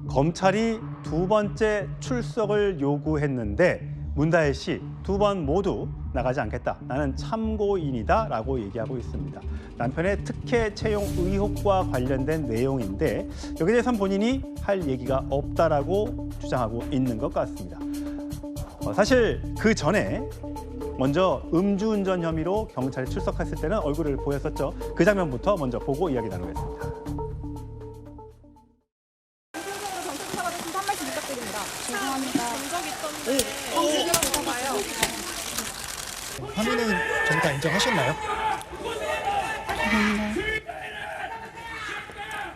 검찰이 2번째 출석을 요구했는데 문다혜 씨 2번 모두 나가지 않겠다. 나는 참고인이다 라고 얘기하고 있습니다. 남편의 특혜 채용 의혹과 관련된 내용인데 여기에 대해서는 본인이 할 얘기가 없다라고 주장하고 있는 것 같습니다. 사실 그 전에 먼저 음주운전 혐의로 경찰에 출석했을 때는 얼굴을 보였었죠. 그 장면부터 먼저 보고 이야기 나누겠습니다. 한 말씀 부탁드립니다. 죄송합니다. 본적 있던데. 봐요. 혐의는 전부 다 인정하셨나요?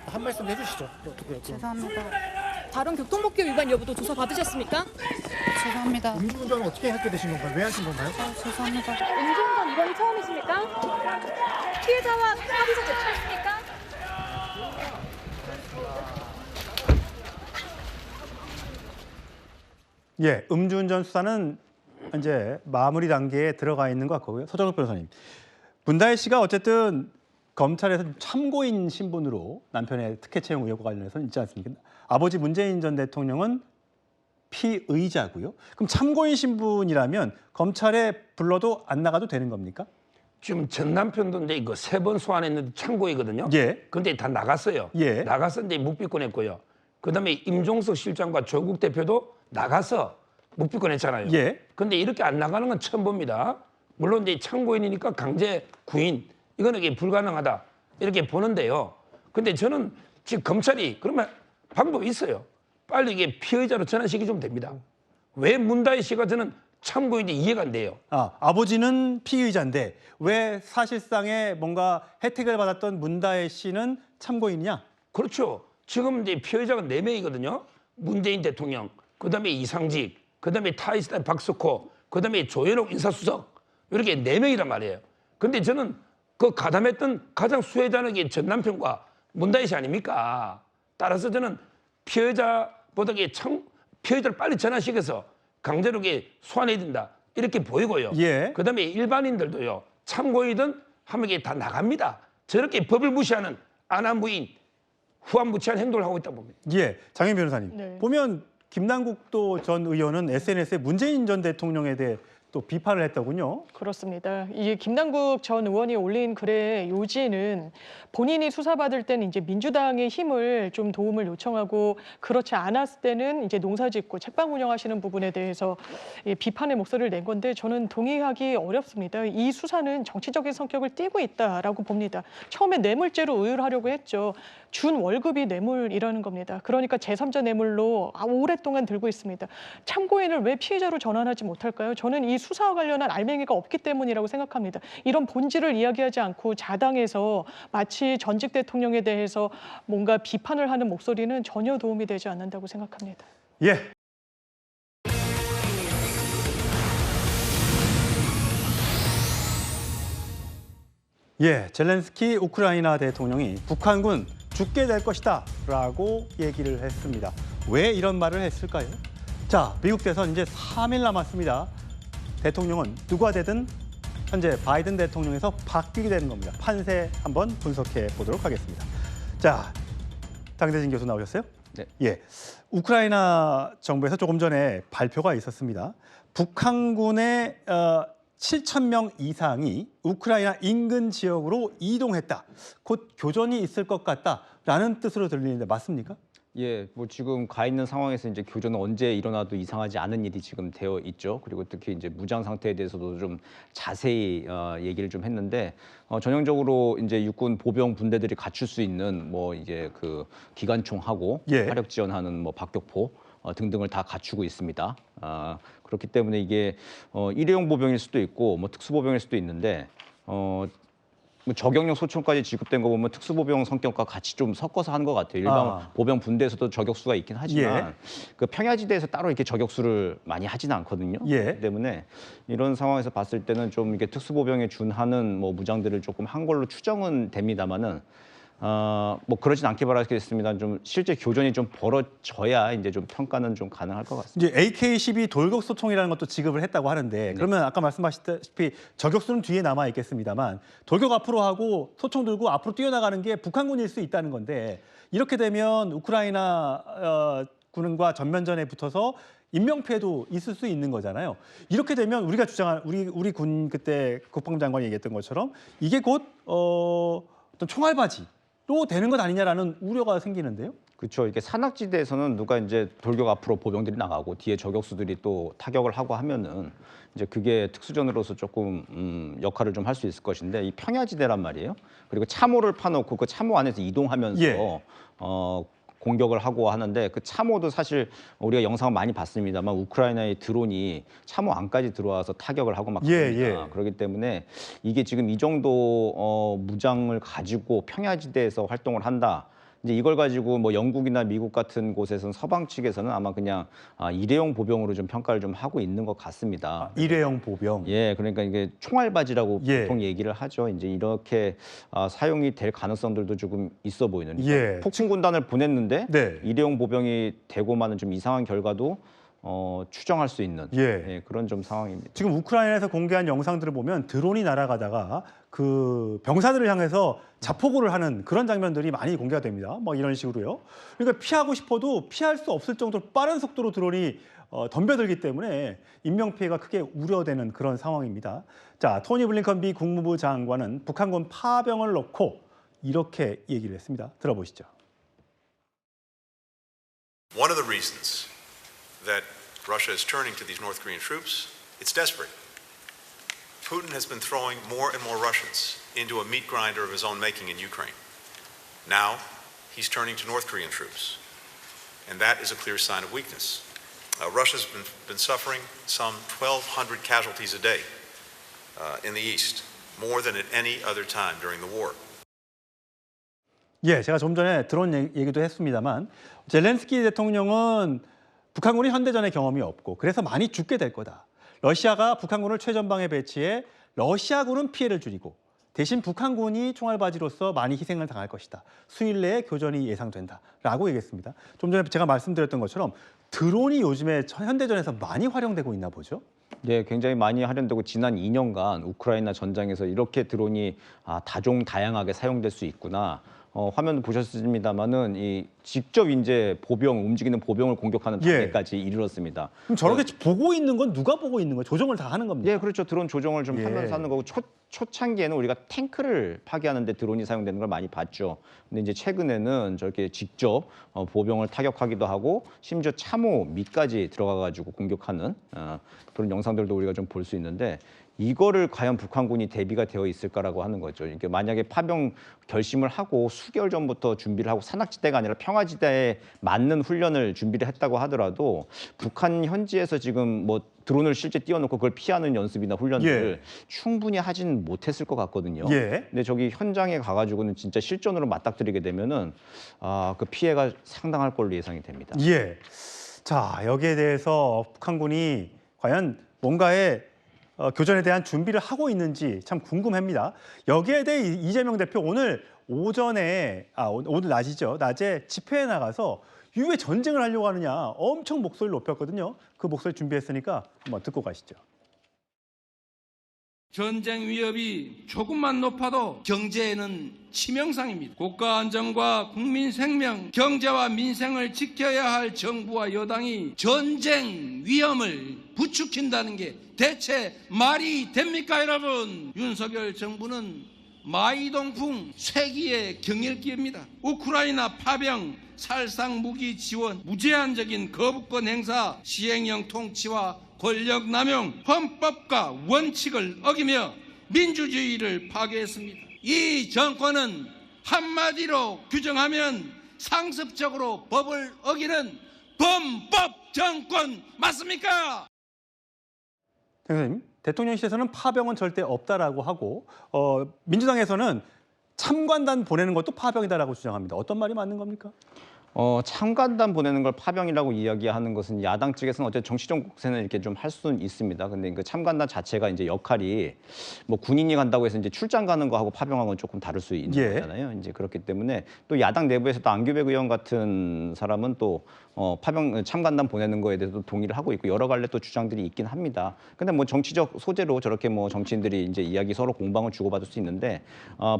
한 말씀 해주시죠. 죄송합니다. 다른 교통법규 위반 여부도 조사 받으셨습니까? 죄송합니다. 음주운전은 어떻게 하게 되신 건가요? 왜 하신 건가요? 죄송합니다. 음주운전 이번이 처음이십니까? 피해자와 합의서 제출했습니까? 예, 음주운전 수사는 이제 마무리 단계에 들어가 있는 것 같고요. 서정욱 변호사님, 문다혜 씨가 어쨌든 검찰에서 참고인 신분으로 남편의 특혜 채용 의혹과 관련해서는 있지 않습니까? 아버지 문재인 전 대통령은 피의자고요. 그럼 참고인 신분이라면 검찰에 불러도 안 나가도 되는 겁니까? 지금 전 남편도 이제 이거 3번 소환했는데 참고이거든요. 예. 근데 다 나갔어요. 예. 나가서 이제 묵비권했고요. 그다음에 임종석 실장과 조국 대표도 나가서 묵비권했잖아요. 예. 근데 이렇게 안 나가는 건 처음 봅니다. 물론 이제 참고인이니까 강제 구인 이거는 이게 불가능하다 이렇게 보는데요. 근데 저는 지금 검찰이 그러면 방법이 있어요. 빨리 이게 피의자로 전환시키면 됩니다. 왜 문다혜 씨가 저는 참고인지 이해가 안 돼요. 아버지는 피의자인데 왜 사실상의 뭔가 혜택을 받았던 문다혜 씨는 참고인이냐? 그렇죠. 지금 이제 피의자가 4명이거든요. 문재인 대통령, 그다음에 이상직, 그다음에 타이스타 박석호, 그다음에 조현옥 인사수석 이렇게 4명이란 말이에요. 근데 저는 그 가담했던 가장 수혜자는 게 전 남편과 문다혜 씨 아닙니까? 따라서 저는 피해자보다 피해자를 빨리 전환시켜서 강제로 소환해야 된다 이렇게 보이고요. 예. 그다음에 일반인들도요. 참고인이든 하면 이게 다 나갑니다. 저렇게 법을 무시하는 안한부인 후한무치한 행동을 하고 있다고 봅니다. 예, 장현 변호사님. 네. 보면 김남국 전 의원은 SNS에 문재인 전 대통령에 대해 또 비판을 했더군요. 그렇습니다. 이 김남국 전 의원이 올린 글의 요지는 본인이 수사받을 때는 이제 민주당의 힘을 좀 도움을 요청하고 그렇지 않았을 때는 이제 농사짓고 책방 운영하시는 부분에 대해서 비판의 목소리를 낸 건데 저는 동의하기 어렵습니다. 이 수사는 정치적인 성격을 띠고 있다라고 봅니다. 처음에 뇌물죄로 의율하려고 했죠. 준 월급이 뇌물이라는 겁니다. 그러니까 제3자 뇌물로 오랫동안 들고 있습니다. 참고인을 왜 피해자로 전환하지 못할까요? 저는 이 수사와 관련한 알맹이가 없기 때문이라고 생각합니다. 이런 본질을 이야기하지 않고 자당해서 마치 전직 대통령에 대해서 뭔가 비판을 하는 목소리는 전혀 도움이 되지 않는다고 생각합니다. 예. 예, 젤렌스키 우크라이나 대통령이 북한군 죽게 될 것이다 라고 얘기를 했습니다. 왜 이런 말을 했을까요? 자, 미국 대선 이제 3일 남았습니다. 대통령은 누가 되든 현재 바이든 대통령에서 바뀌게 되는 겁니다. 판세 한번 분석해 보도록 하겠습니다. 자, 장대진 교수 나오셨어요? 네. 예, 우크라이나 정부에서 조금 전에 발표가 있었습니다. 북한군의 7,000명 이상이 우크라이나 인근 지역으로 이동했다. 곧 교전이 있을 것 같다라는 뜻으로 들리는데 맞습니까? 예, 뭐 지금 가 있는 상황에서 이제 교전은 언제 일어나도 이상하지 않은 일이 지금 되어 있죠. 그리고 특히 이제 무장 상태에 대해서도 좀 자세히 얘기를 좀 했는데 전형적으로 이제 육군 보병 분대들이 갖출 수 있는 뭐 이제 그 기관총하고 예. 화력 지원하는 뭐 박격포 등등을 다 갖추고 있습니다. 그렇기 때문에 이게 일회용 보병일 수도 있고 뭐 특수보병일 수도 있는데 뭐 저격용 소총까지 지급된 거 보면 특수보병 성격과 같이 좀 섞어서 한 것 같아요. 일반 보병 분대에서도 저격수가 있긴 하지만 예. 그 평야지대에서 따로 이렇게 저격수를 많이 하지는 않거든요. 예. 그렇기 때문에 이런 상황에서 봤을 때는 좀 이게 특수보병에 준하는 뭐 무장들을 조금 한 걸로 추정은 됩니다만은 뭐 그러진 않게 바라겠습니다. 좀 실제 교전이 좀 벌어져야 이제 좀 평가는 좀 가능할 것 같습니다. 이제 AK-12 돌격 소총이라는 것도 지급을 했다고 하는데 그러면 아까 말씀하셨다시피 저격수는 뒤에 남아 있겠습니다만 돌격 앞으로 하고 소총 들고 앞으로 뛰어나가는 게 북한군일 수 있다는 건데 이렇게 되면 우크라이나 군과 전면전에 붙어서 인명피해도 있을 수 있는 거잖아요. 이렇게 되면 우리가 주장한 우리 군 그때 국방장관이 얘기했던 것처럼 이게 곧 어떤 총알바지로 되는 것 아니냐라는 우려가 생기는데요. 그렇죠. 이게 산악지대에서는 누가 이제 돌격 앞으로 보병들이 나가고 뒤에 저격수들이 또 타격을 하고 하면은 이제 그게 특수전으로서 조금 역할을 좀 할 수 있을 것인데 이 평야지대란 말이에요. 그리고 참호를 파놓고 그 참호 안에서 이동하면서 예. 공격을 하고 하는데 그 참호도 사실 우리가 영상을 많이 봤습니다만 우크라이나의 드론이 참호 안까지 들어와서 타격을 하고 막 그럽니다. 그렇기 때문에 이게 지금 이 정도 무장을 가지고 평야지대에서 활동을 한다. 이제 이걸 가지고 뭐 영국이나 미국 같은 곳에서는 서방 측에서는 아마 그냥 일회용 보병으로 좀 평가를 좀 하고 있는 것 같습니다. 일회용 보병. 예, 그러니까 이게 총알바지라고 보통 얘기를 하죠. 이제 이렇게 사용이 될 가능성들도 조금 있어 보이는. 폭풍 군단을 보냈는데 일회용 보병이 되고만은 좀 이상한 결과도 추정할 수 있는 그런 좀 상황입니다. 지금 우크라이나에서 공개한 영상들을 보면 드론이 날아가다가 그 병사들을 향해서 자포고를 하는 그런 장면들이 많이 공개가 됩니다. 막 이런 식으로요. 그러니까 피하고 싶어도 피할 수 없을 정도로 빠른 속도로 드론이 덤벼들기 때문에 인명피해가 크게 우려되는 그런 상황입니다. 자, 토니 블링컨 미 국무부 장관은 북한군 파병을 놓고 이렇게 얘기를 했습니다. 들어보시죠. One of the reasons that Russia is turning to these North Korean troops, it's desperate. Putin has been throwing more and more Russians into a meat grinder of his own making in Ukraine. Now, he's turning to North Korean troops, and that is a clear sign of weakness. Russia's been suffering some 1,200 casualties a day in the east, more than at any other time during the war. 예, 제가 좀 전에 드론 얘기도 했습니다만 젤렌스키 대통령은 북한군이 현대전의 경험이 없고 그래서 많이 죽게 될 거다. 러시아가 북한군을 최전방에 배치해 러시아군은 피해를 줄이고 대신 북한군이 총알바지로서 많이 희생을 당할 것이다. 수일 내에 교전이 예상된다라고 얘기했습니다. 좀 전에 제가 말씀드렸던 것처럼 드론이 요즘에 현대전에서 많이 활용되고 있나 보죠? 네, 굉장히 많이 활용되고 지난 2년간 우크라이나 전장에서 이렇게 드론이 다종다양하게 사용될 수 있구나. 화면 보셨습니다만은 이 직접 이제 움직이는 보병을 공격하는 단계까지 이르렀습니다. 그럼 저렇게 보고 있는 건 누가 보고 있는 거예요? 조정을 다 하는 겁니까? 예, 그렇죠. 드론 조정을 좀 하면서 하는 거고 초창기에는 우리가 탱크를 파괴하는 데 드론이 사용되는 걸 많이 봤죠. 근데 이제 최근에는 저렇게 직접 보병을 타격하기도 하고 심지어 참호 밑까지 들어가 가지고 공격하는 그런 영상들도 우리가 좀 볼 수 있는데 이거를 과연 북한군이 대비가 되어 있을까라고 하는 거죠. 이게 만약에 파병 결심을 하고 수개월 전부터 준비를 하고 산악지대가 아니라 평화지대에 맞는 훈련을 준비를 했다고 하더라도 북한 현지에서 지금 뭐 드론을 실제 띄워놓고 그걸 피하는 연습이나 훈련을 충분히 하진 못했을 것 같거든요. 근데 저기 현장에 가가지고는 진짜 실전으로 맞닥뜨리게 되면은 그 피해가 상당할 걸로 예상이 됩니다. 자, 여기에 대해서 북한군이 과연 뭔가의 교전에 대한 준비를 하고 있는지 참 궁금합니다. 여기에 대해 이재명 대표 오늘 오전에 오늘 낮이죠. 낮에 집회에 나가서 왜 전쟁을 하려고 하느냐 엄청 목소리를 높였거든요. 그 목소리 준비했으니까 한번 듣고 가시죠. 전쟁 위협이 조금만 높아도 경제에는 치명상입니다. 국가 안전과 국민 생명, 경제와 민생을 지켜야 할 정부와 여당이 전쟁 위험을 부추긴다는 게 대체 말이 됩니까, 여러분? 윤석열 정부는 마이동풍 쇠기의 경일기입니다. 우크라이나 파병, 살상 무기 지원, 무제한적인 거부권 행사, 시행령 통치와 권력 남용, 헌법과 원칙을 어기며 민주주의를 파괴했습니다. 이 정권은 한마디로 규정하면 상습적으로 법을 어기는 범법 정권 맞습니까? 선생님, 대통령실에서는 파병은 절대 없다라고 하고 민주당에서는 참관단 보내는 것도 파병이다라고 주장합니다. 어떤 말이 맞는 겁니까? 참관단 보내는 걸 파병이라고 이야기하는 것은 야당 측에서는 어쨌든 정치적 곡선을 이렇게 좀 할 수는 있습니다. 근데 그 참관단 자체가 이제 역할이 뭐 군인이 간다고 해서 이제 출장 가는 거하고 파병하고는 조금 다를 수 있는 거잖아요. 이제 그렇기 때문에 또 야당 내부에서도 안규백 의원 같은 사람은 또 참관단 보내는 거에 대해서 동의를 하고 있고 여러 갈래 또 주장들이 있긴 합니다. 근데 뭐 정치적 소재로 저렇게 뭐 정치인들이 이제 이야기 서로 공방을 주고받을 수 있는데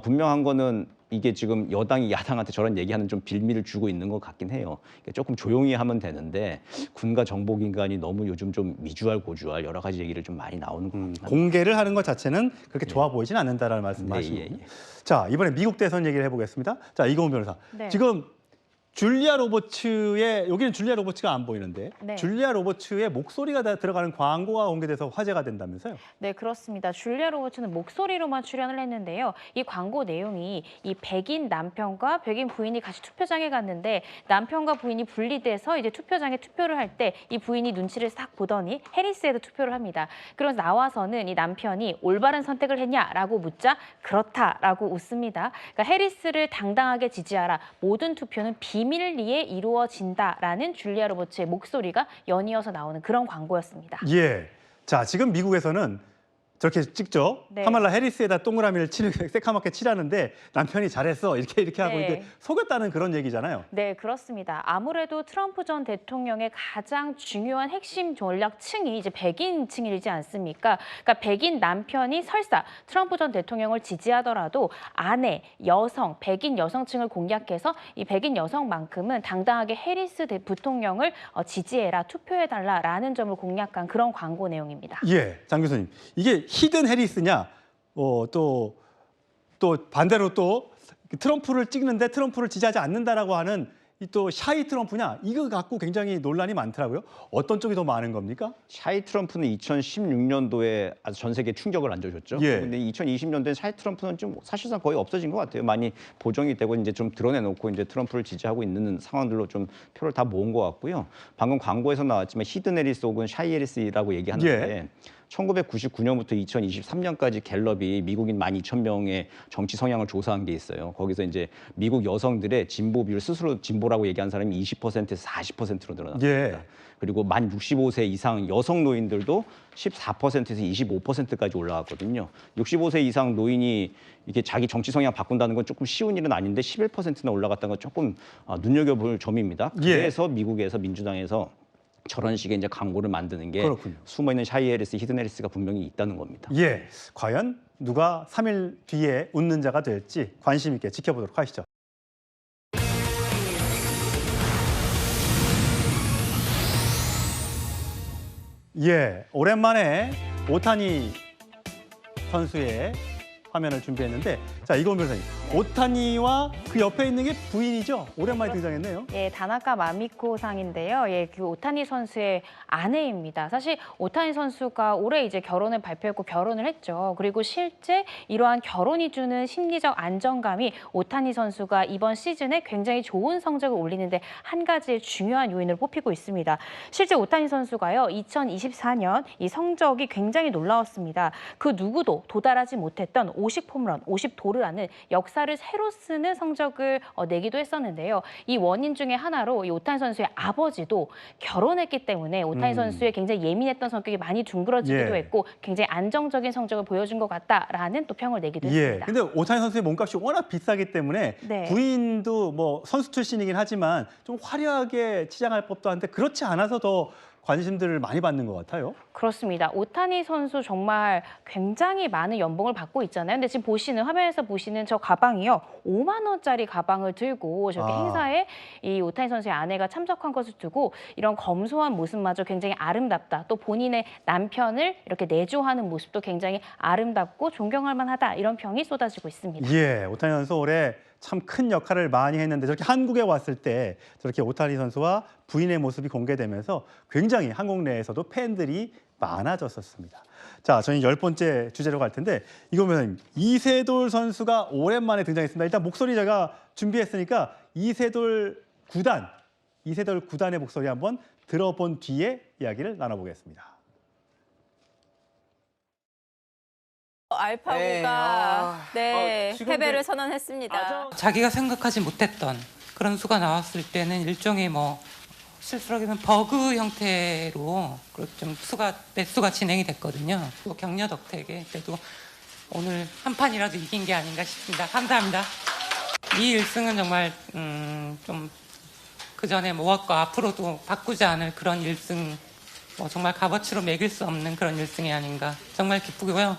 분명한 거는 이게 지금 여당이 야당한테 저런 얘기하는 좀 빌미를 주고 있는 것 같긴 해요. 조금 조용히 하면 되는데 군과 정보기관이 너무 요즘 좀 미주알 고주알 여러 가지 얘기를 좀 많이 나오는 것 같아요. 공개를 하는 것 자체는 그렇게 좋아 보이진 않는다라는 말씀하시고 자, 이번에 미국 대선 얘기를 해보겠습니다. 자, 이거운 변호사. 지금 줄리아 로버츠의 여기는 줄리아 로버츠가 안 보이는데 네. 줄리아 로버츠의 목소리가 들어가는 광고가 공개돼서 화제가 된다면서요? 네, 그렇습니다. 줄리아 로버츠는 목소리로만 출연을 했는데요. 이 광고 내용이 이 백인 남편과 백인 부인이 같이 투표장에 갔는데 남편과 부인이 분리돼서 이제 투표장에 투표를 할 때 이 부인이 눈치를 싹 보더니 해리스에도 투표를 합니다. 그래서 나와서는 이 남편이 올바른 선택을 했냐라고 묻자 그렇다라고 웃습니다. 그러니까 해리스를 당당하게 지지하라. 모든 투표는 비밀리에 이루어진다라는 줄리아 로버츠의 목소리가 연이어서 나오는 그런 광고였습니다. 예. 자, 지금 미국에서는 저렇게 찍죠. 네. 카말라 해리스에다 동그라미를 새카맣게 칠하는데 남편이 잘했어 이렇게 하고 네. 이제 속였다는 그런 얘기잖아요. 네, 그렇습니다. 아무래도 트럼프 전 대통령의 가장 중요한 핵심 전략층이 이제 백인층이지 않습니까? 그러니까 백인 남편이 설사 트럼프 전 대통령을 지지하더라도 아내, 여성, 백인 여성층을 공략해서 이 백인 여성만큼은 당당하게 해리스 부통령을 지지해라, 투표해달라라는 점을 공략한 그런 광고 내용입니다. 예, 장 교수님. 이게 히든 해리스냐, 또 반대로 또 트럼프를 찍는데 트럼프를 지지하지 않는다라고 하는 이 또 샤이 트럼프냐, 이거 갖고 굉장히 논란이 많더라고요. 어떤 쪽이 더 많은 겁니까? 샤이 트럼프는 2016년도에 아주 전 세계에 충격을 안겨줬죠. 예. 근데 2020년도에 샤이 트럼프는 좀 사실상 거의 없어진 것 같아요. 많이 보정이 되고 이제 좀 드러내놓고 이제 트럼프를 지지하고 있는 상황들로 좀 표를 다 모은 것 같고요. 방금 광고에서 나왔지만 히든 해리스 혹은 샤이 해리스라고 얘기하는데. 예. 1999년부터 2023년까지 갤럽이 미국인 12,000명의 정치 성향을 조사한 게 있어요. 거기서 이제 미국 여성들의 진보 비율, 스스로 진보라고 얘기한 사람이 20%에서 40%로 늘어났습니다. 예. 그리고 만 65세 이상 여성 노인들도 14%에서 25%까지 올라갔거든요. 65세 이상 노인이 이게 자기 정치 성향 바꾼다는 건 조금 쉬운 일은 아닌데 11%나 올라갔다는 건 조금 눈여겨볼 점입니다. 그래서 미국에서 민주당에서 저런 식의 이제 광고를 만드는 게 그렇군요. 숨어있는 샤이 해리스, 히든 해리스가 분명히 있다는 겁니다. 예, 과연 누가 3일 뒤에 웃는 자가 될지 관심 있게 지켜보도록 하시죠. 예, 오랜만에 오타니 선수의 화면을 준비했는데, 자, 이건 변호사님, 오타니와 그 옆에 있는 게 부인이죠? 오랜만에 등장했네요. 예, 다나카 마미코 상인데요. 예, 그 오타니 선수의 아내입니다. 사실 오타니 선수가 올해 이제 결혼을 발표했고 결혼을 했죠. 그리고 실제 이러한 결혼이 주는 심리적 안정감이 오타니 선수가 이번 시즌에 굉장히 좋은 성적을 올리는데 한 가지의 중요한 요인으로 뽑히고 있습니다. 실제 오타니 선수가요, 2024년 이 성적이 굉장히 놀라웠습니다. 그 누구도 도달하지 못했던 50홈런, 50도루라는 역사를 새로 쓰는 성적을 내기도 했었는데요. 이 원인 중에 하나로 이 오타니 선수의 아버지도 결혼했기 때문에 오타니 선수의 굉장히 예민했던 성격이 많이 둥그러지기도 했고 굉장히 안정적인 성적을 보여준 것 같다라는 또 평을 내기도 했습니다. 근데 오타니 선수의 몸값이 워낙 비싸기 때문에 네. 부인도 뭐 선수 출신이긴 하지만 좀 화려하게 치장할 법도 한데 그렇지 않아서 더 관심들을 많이 받는 것 같아요. 그렇습니다. 오타니 선수 정말 굉장히 많은 연봉을 받고 있잖아요. 근데 지금 화면에서 보시는 저 가방이요. 5만 원짜리 가방을 들고 저렇게 행사에 이 오타니 선수의 아내가 참석한 것을 두고 이런 검소한 모습마저 굉장히 아름답다. 또 본인의 남편을 이렇게 내조하는 모습도 굉장히 아름답고 존경할 만하다. 이런 평이 쏟아지고 있습니다. 예, 오타니 선수 올해 참 큰 역할을 많이 했는데 저렇게 한국에 왔을 때 저렇게 오타니 선수와 부인의 모습이 공개되면서 굉장히 한국 내에서도 팬들이 많아졌었습니다. 자, 저희 10번째 주제로 갈 텐데 이거 보면 이세돌 선수가 오랜만에 등장했습니다. 일단 목소리 제가 준비했으니까 이세돌 구단의 목소리 한번 들어본 뒤에 이야기를 나눠보겠습니다. 알파고가 패배를 선언했습니다. 자기가 생각하지 못했던 그런 수가 나왔을 때는 일종의 뭐 실수라기는 버그 형태로 좀 매수가 진행이 됐거든요. 또 격려 덕택에 그래도 오늘 한 판이라도 이긴 게 아닌가 싶습니다. 감사합니다. 이 1승은 정말 좀 그전에 모았고 앞으로도 바꾸지 않을 그런 1승, 뭐 정말 값어치로 매길 수 없는 그런 1승이 아닌가 정말 기쁘고요.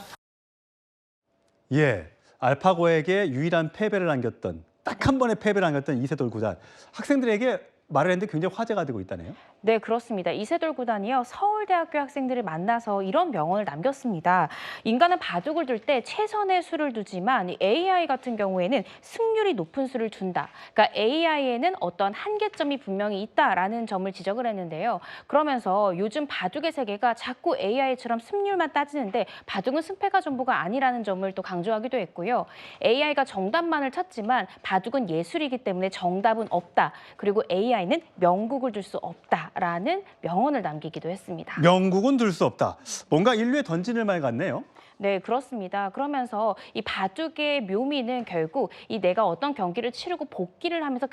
예, 알파고에게 유일한 패배를 안겼던 딱 한 번의 패배를 안겼던 이세돌 구단. 학생들에게 말을 했는데 굉장히 화제가 되고 있다네요. 네, 그렇습니다. 이세돌 구단이요. 서울대학교 학생들을 만나서 이런 명언을 남겼습니다. 인간은 바둑을 둘 때 최선의 수를 두지만 AI 같은 경우에는 승률이 높은 수를 둔다. 그러니까 AI에는 어떤 한계점이 분명히 있다라는 점을 지적을 했는데요. 그러면서 요즘 바둑의 세계가 자꾸 AI처럼 승률만 따지는데 바둑은 승패가 전부가 아니라는 점을 또 강조하기도 했고요. AI가 정답만을 찾지만 바둑은 예술이기 때문에 정답은 없다. 그리고 AI는 명국을 둘 수 없다라는 명언을 남기기도 했습니다. 명국은 둘 수 없다. 뭔가 인류에 던지는 말 같네요. 네, 그렇습니다. 그러면서 이 바둑의 묘미는 결국 이 내가 어떤 경기를 치르고 복귀를 하면서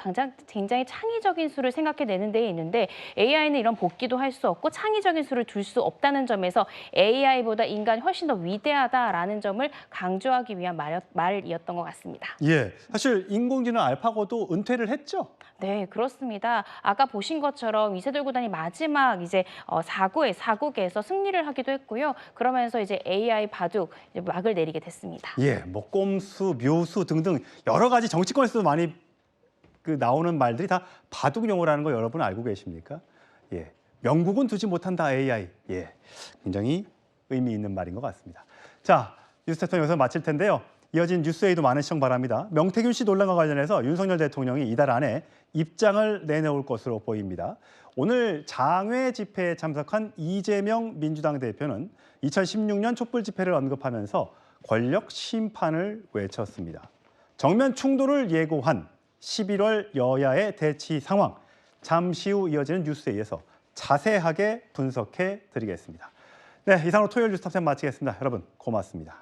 굉장히 창의적인 수를 생각해내는 데에 있는데 AI는 이런 복귀도 할 수 없고 창의적인 수를 둘 수 없다는 점에서 AI보다 인간이 훨씬 더 위대하다라는 점을 강조하기 위한 말이었던 것 같습니다. 예, 사실 인공지능 알파고도 은퇴를 했죠? 네, 그렇습니다. 아까 보신 것처럼 이세돌 구단이 마지막 이제 사국에서 승리를 하기도 했고요. 그러면서 이제 AI 바둑 이제 막을 내리게 됐습니다. 예, 뭐 꼼수, 묘수 등등 여러 가지 정치권에서도 많이 나오는 말들이 다 바둑 용어라는 거 여러분 알고 계십니까? 예, 명국은 두지 못한다 AI. 예, 굉장히 의미 있는 말인 것 같습니다. 자, 뉴스테이터 여기서 마칠 텐데요. 이어진 뉴스에이도 많은 시청 바랍니다. 명태균 씨 논란과 관련해서 윤석열 대통령이 이달 안에 입장을 내놓을 것으로 보입니다. 오늘 장외 집회에 참석한 이재명 민주당 대표는 2016년 촛불 집회를 언급하면서 권력 심판을 외쳤습니다. 정면 충돌을 예고한 11월 여야의 대치 상황, 잠시 후 이어지는 뉴스에이에서 자세하게 분석해 드리겠습니다. 네, 이상으로 토요일 뉴스 탑10 마치겠습니다. 여러분 고맙습니다.